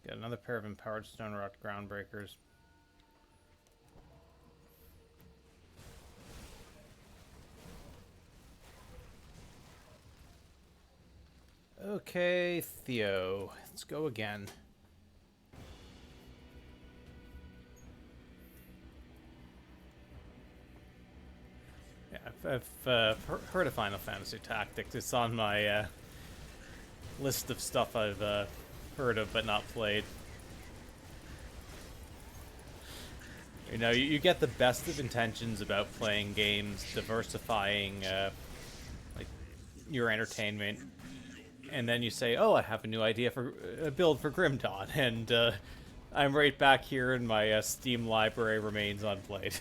Got another pair of empowered stone rock groundbreakers. Okay, Theo. Let's go again. Yeah, I've heard of Final Fantasy Tactics. It's on my list of stuff I've heard of but not played. You know, you get the best of intentions about playing games, diversifying like your entertainment, and then you say, "Oh, I have a new idea for a build for Grim Dawn," and I'm right back here, and my Steam library remains unplayed.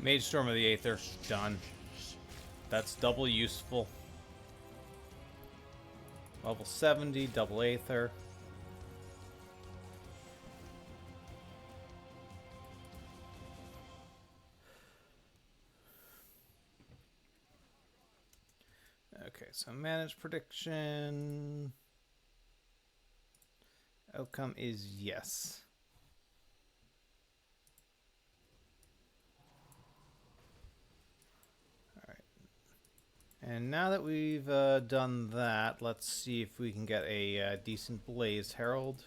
Mage Storm of the Aether, done. That's double useful. Level 70, double Aether. Okay, so manage prediction. Outcome is yes. And now that we've done that, let's see if we can get a decent Blazed Herald.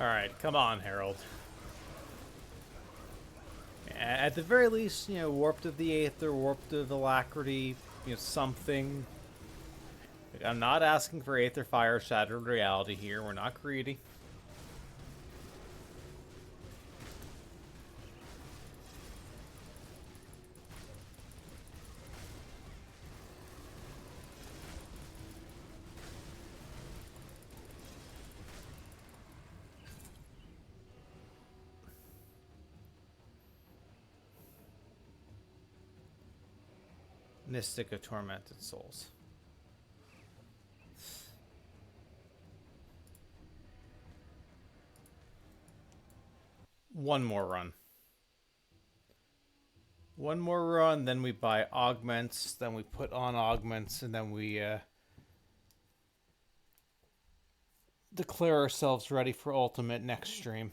Alright, come on, Harold. At the very least, you know, Warped of the Aether, Warped of Alacrity, you know, something. I'm not asking for Aether Fire Shattered Reality here. We're not greedy. Mystic of Tormented Souls. One more run. One more run, then we buy augments, then we put on augments, and then we declare ourselves ready for ultimate next stream.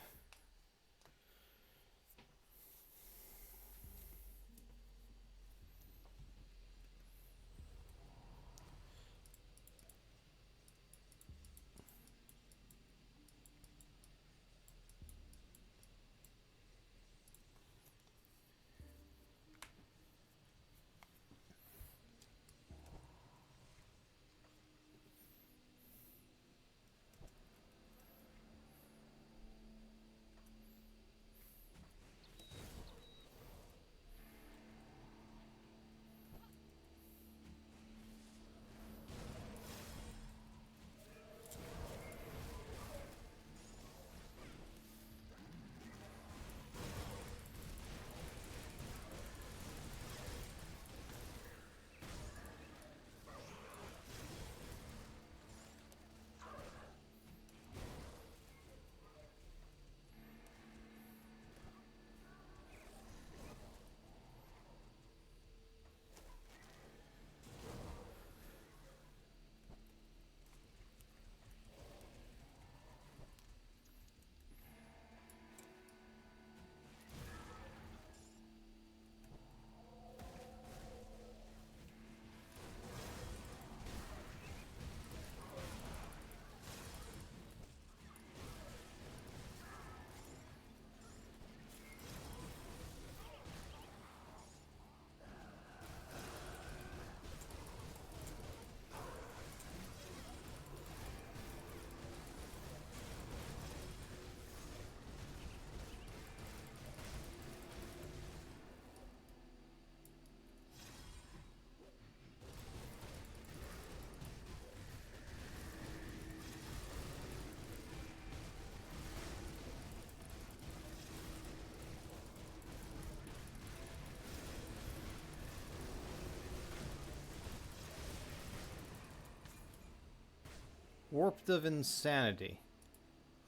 Warped of Insanity.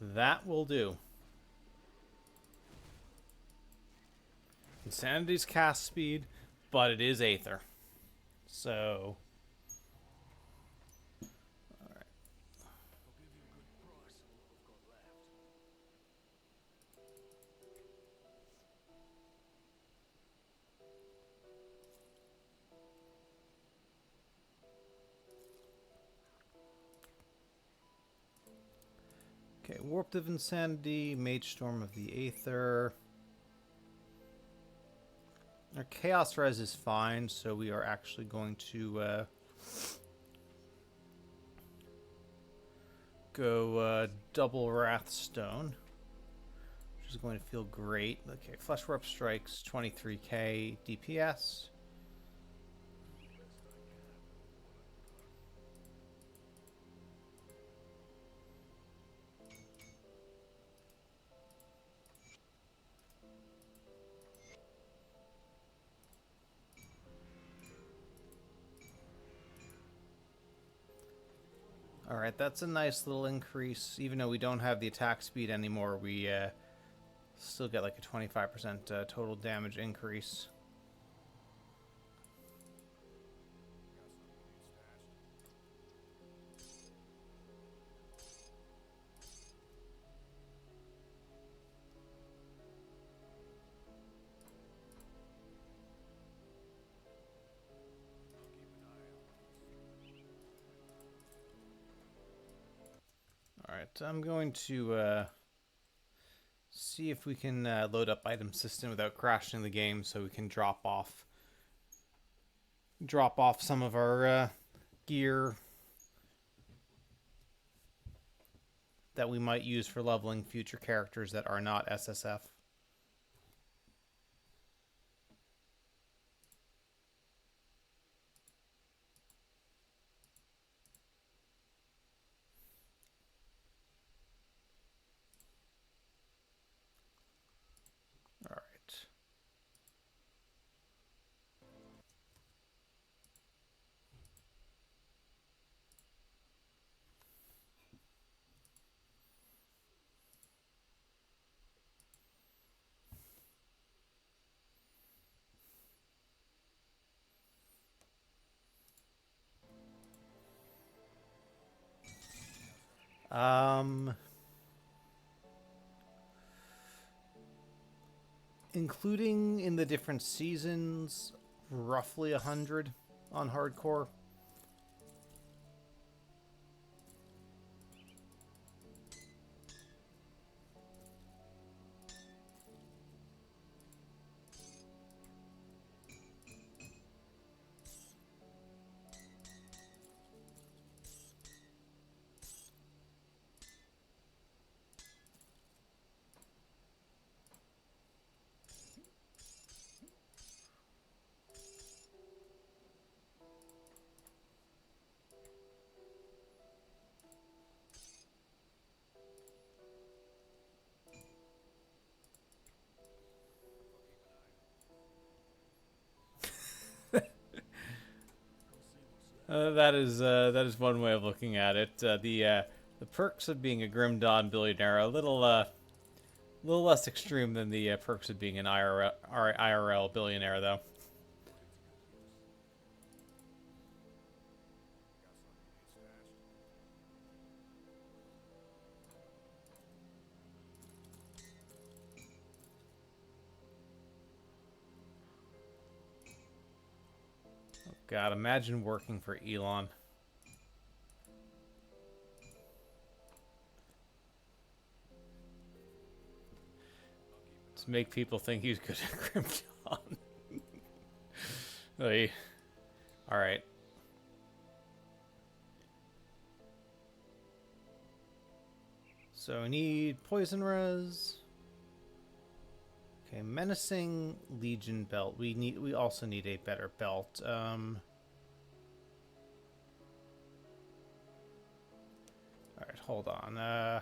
That will do. Insanity's cast speed, but it is Aether. So... Alright. I'll give you a good price on what I've got left. Okay, Warped of Insanity, Mage Storm of the Aether. Our Chaos Res is fine, so we are actually going to go double Wrathstone, which is going to feel great. Okay, Flesh Warp Strikes, 23k DPS. Alright, that's a nice little increase. Even though we don't have the attack speed anymore, we still get like a 25% total damage increase. Alright, I'm going to see if we can load up item system without crashing the game, so we can drop off some of our gear that we might use for leveling future characters that are not SSF. All right. Including in the different seasons, roughly 100 on hardcore. That is one way of looking at it. The perks of being a Grim Dawn billionaire are a little less extreme than the perks of being an IRL billionaire, though. Oh God, imagine working for Elon. To make people think he's good at Grim Dawn. Like, all right. So we need poison res. Okay, menacing Legion belt. We also need a better belt. All right, hold on.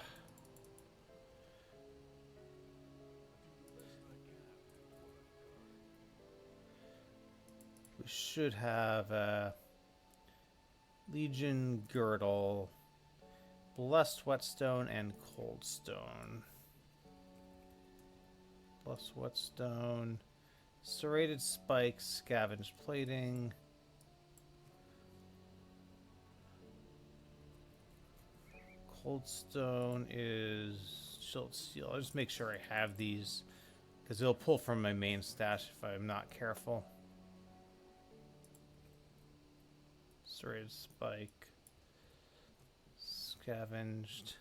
We should have Legion girdle, blessed whetstone, and cold stone. Plus whetstone, serrated spikes, scavenged plating. Cold stone is chilled steel. I'll just make sure I have these, because it'll pull from my main stash if I'm not careful. Serrated spike, scavenged.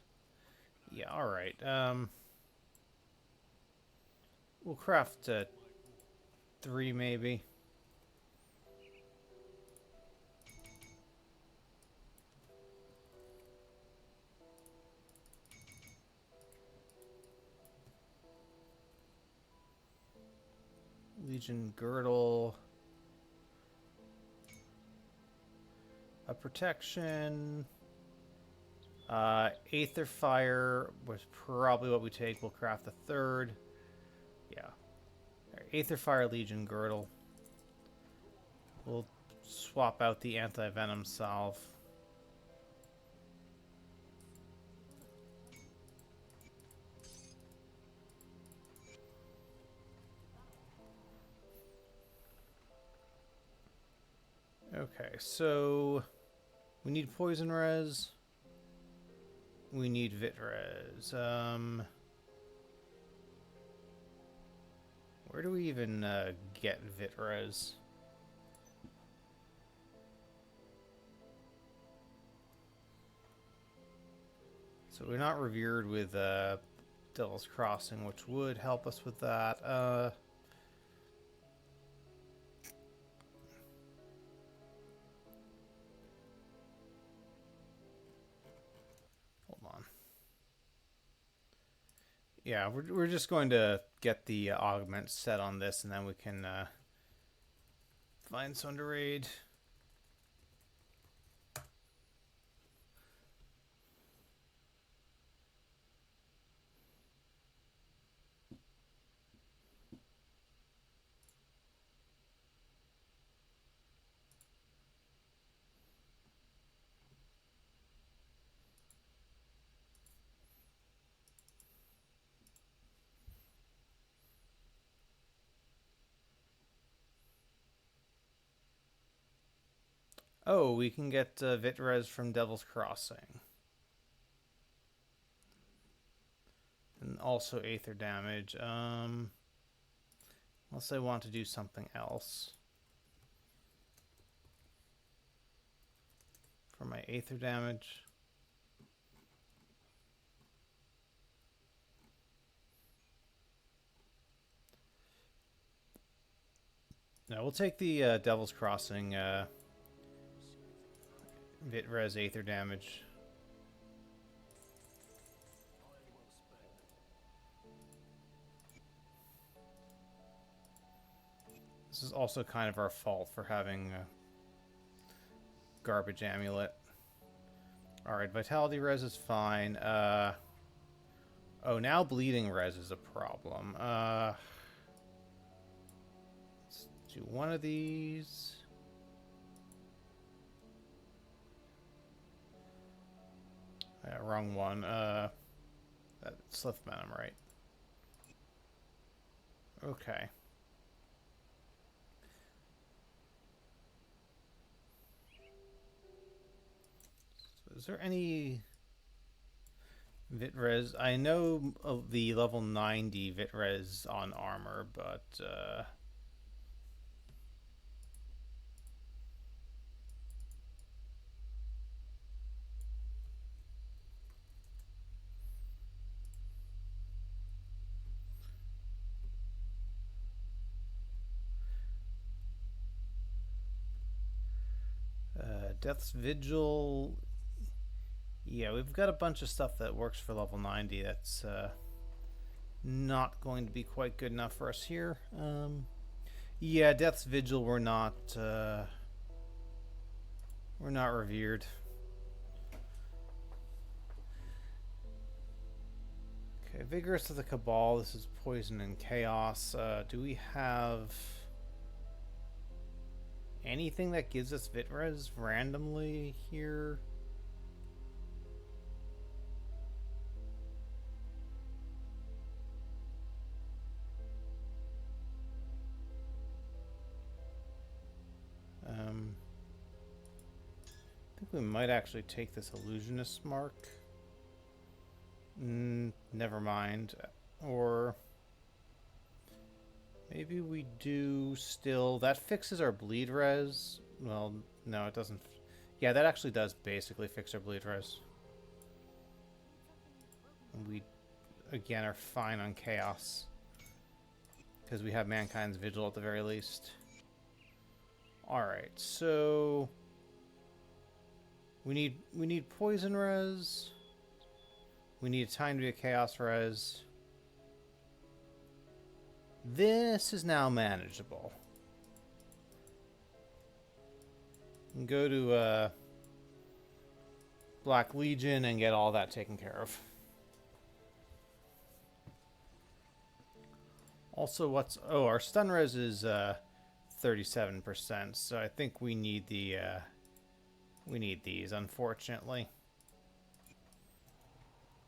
Yeah, all right. We'll craft 3 maybe. Legion girdle. A protection. Aether fire was probably what we take. We'll craft a 3rd. Yeah. Aether fire Legion girdle. We'll swap out the anti-venom salve. Okay, so we need poison res. We need vit res. Where do we even get vit res? So we're not revered with Devil's Crossing, which would help us with that. Hold on. Yeah, we're just going to get the augment set on this, and then we can find someone to raid. Oh, we can get Vitrez from Devil's Crossing. And also Aether damage. Unless I want to do something else. For my Aether damage. No, we'll take the Devil's Crossing Vitrez Aether damage. This is also kind of our fault for having a garbage amulet. Alright, Vitality Res is fine. Oh, now Bleeding Res is a problem. Let's do one of these. Yeah, wrong one. That's Slith Venom, right? Okay. So is there any Vitrez? I know of the level 90 Vitrez on armor, but Death's Vigil. Yeah, we've got a bunch of stuff that works for level 90. That's not going to be quite good enough for us here. Yeah, Death's Vigil we're not revered. Okay, Vigorous of the Cabal. This is Poison and Chaos. Do we have anything that gives us Vitrez randomly here? I think we might actually take this Illusionist mark. Never mind. Or maybe we do still. That fixes our bleed res. Well, no, it doesn't. Yeah, that actually does basically fix our bleed res. And we, again, are fine on Chaos. Because we have Mankind's Vigil at the very least. Alright, so we need Poison res. We need time to be a Chaos res. This is now manageable. We can go to Black Legion and get all that taken care of. Also, our stun res is 37%, so I think we need these, unfortunately.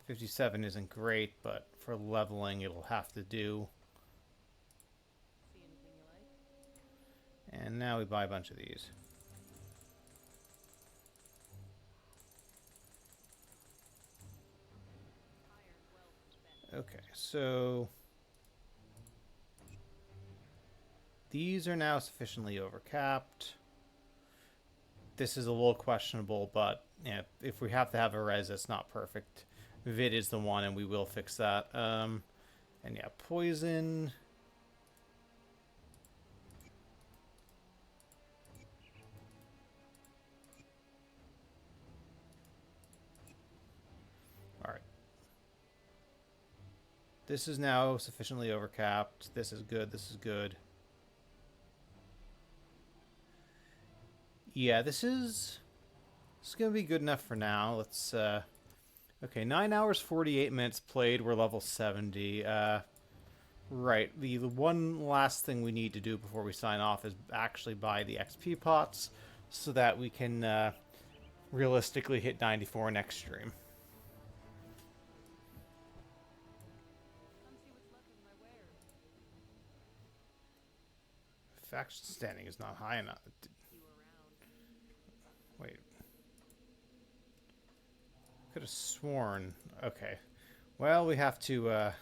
57 isn't great, but for leveling it'll have to do. See anything you like? And now we buy a bunch of these. Okay, so these are now sufficiently overcapped. This is a little questionable, but yeah, if we have to have a res that's not perfect, Vid is the one, and we will fix that. And yeah, poison. All right. This is now sufficiently overcapped. This is good. This is good. Yeah, this is going to be good enough for now. Let's, okay, 9 hours, 48 minutes played. We're level 70. Right, the one last thing we need to do before we sign off is actually buy the XP pots so that we can realistically hit 94 next stream. Come see what's left of my wares. Faction standing is not high enough. You around. Wait. Could have sworn. Okay. Well, we have to,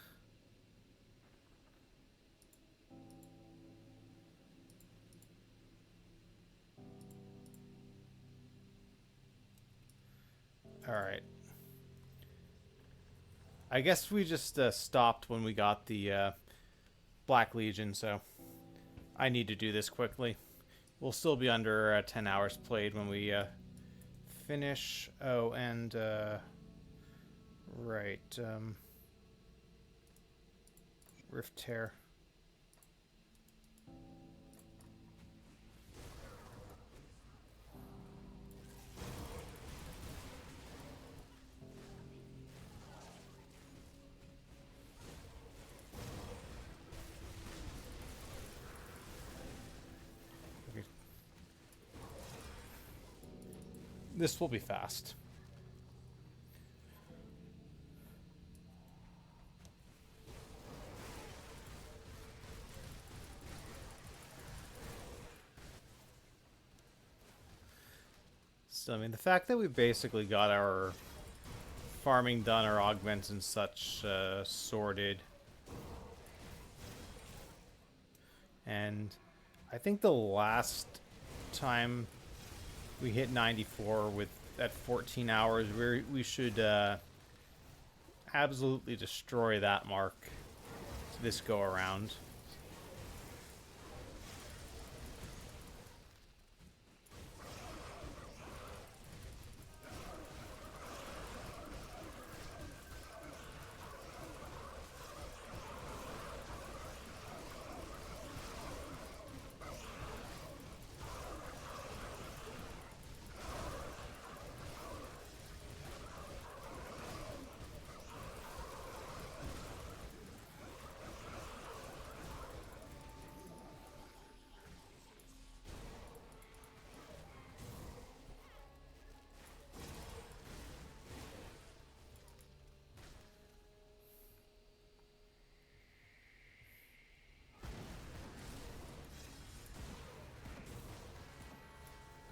Alright. I guess we just stopped when we got the Black Legion, so I need to do this quickly. We'll still be under 10 hours played when we finish. Oh, and right, Rift Tear. This will be fast. So, I mean, the fact that we basically got our farming done, our augments and such sorted. And I think the last time we hit 94 with at 14 hours, we should absolutely destroy that mark this go around.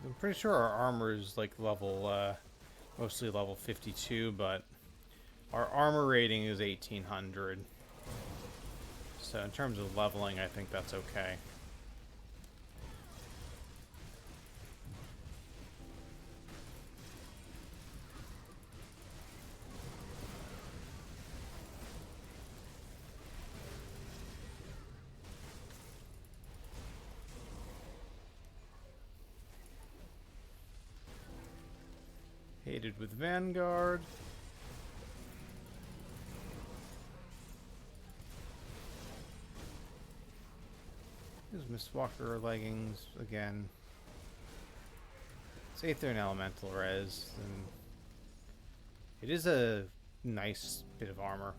I'm pretty sure our armor is like level, mostly level 52, but our armor rating is 1800. So in terms of leveling, I think that's okay. Hated with Vanguard. There's Mistwalker leggings again. It's Aether and Elemental Res. And it is a nice bit of armor.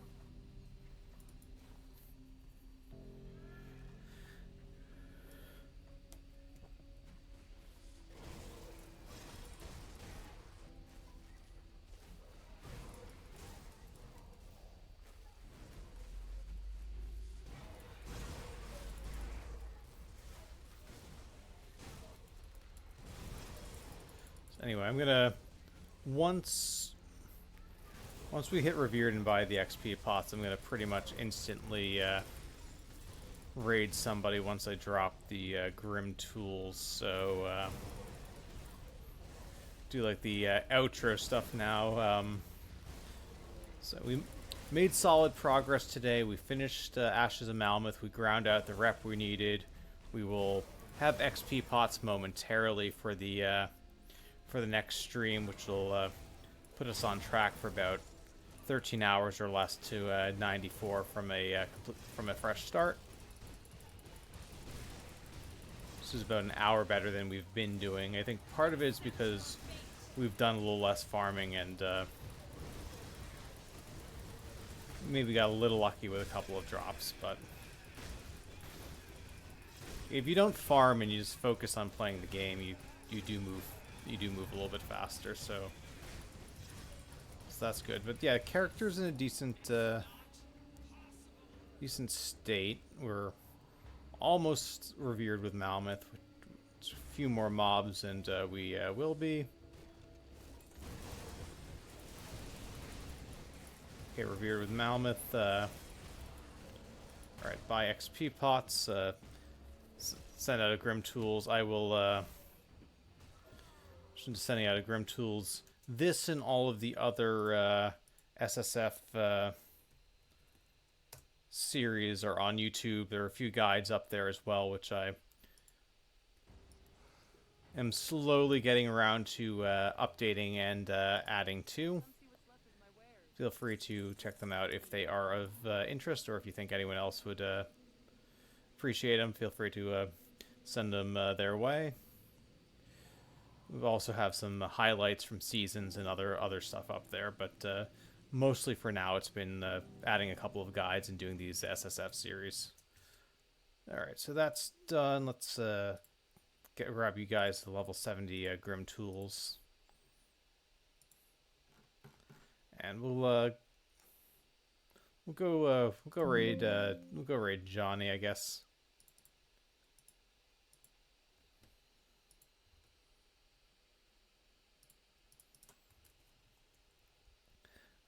Anyway, I'm gonna once we hit Revered and buy the XP pots, I'm gonna pretty much instantly raid somebody once I drop the Grim tools. So do like the outro stuff now. So we made solid progress today. We finished Ashes of Malmoth. We ground out the rep we needed. We will have XP pots momentarily for the next stream, which will put us on track for about 13 hours or less to 94 from a fresh start. This is about an hour better than we've been doing. I think part of it is because we've done a little less farming and maybe got a little lucky with a couple of drops, but if you don't farm and you just focus on playing the game, you do move a little bit faster, so that's good. But yeah, characters in a decent state. We're almost revered with Malmoth. A few more mobs and we will be. Okay, revered with Malmoth. Alright, buy XP pots. Send out a Grim Tools. I will sending out a Grim Tools. This and all of the other SSF series are on YouTube. There are a few guides up there as well, which I am slowly getting around to updating and adding to. Feel free to check them out if they are of interest, or if you think anyone else would appreciate them, feel free to send them their way. We also have some highlights from seasons and other stuff up there, but mostly for now it's been adding a couple of guides and doing these SSF series. Alright, so that's done. Let's grab you guys the level 70 Grim Tools. And we'll go raid Johnny, I guess.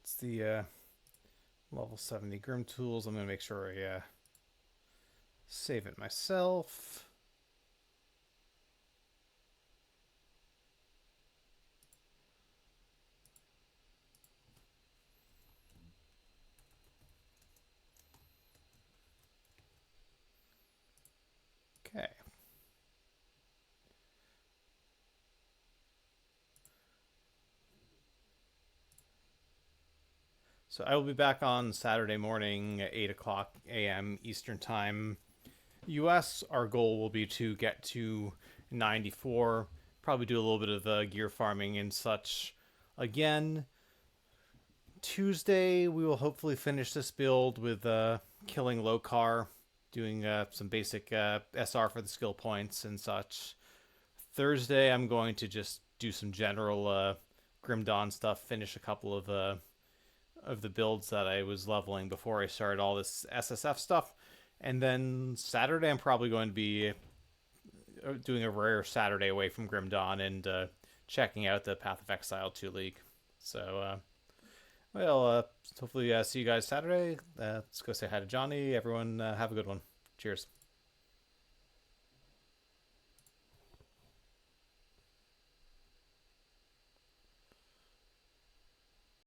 It's the level 70 Grim Tools. I'm gonna make sure I save it myself. Okay. So I will be back on Saturday morning at 8 o'clock a.m. Eastern Time. US, our goal will be to get to 94. Probably do a little bit of gear farming and such. Again, Tuesday we will hopefully finish this build with killing Lokar, doing some basic SR for the skill points and such. Thursday I'm going to just do some general Grim Dawn stuff, finish a couple of the builds that I was leveling before I started all this SSF stuff. And then Saturday I'm probably going to be doing a rare Saturday away from Grim Dawn and checking out the Path of Exile 2 League. So, hopefully see you guys Saturday. Let's go say hi to Johnny. Everyone have a good one. Cheers.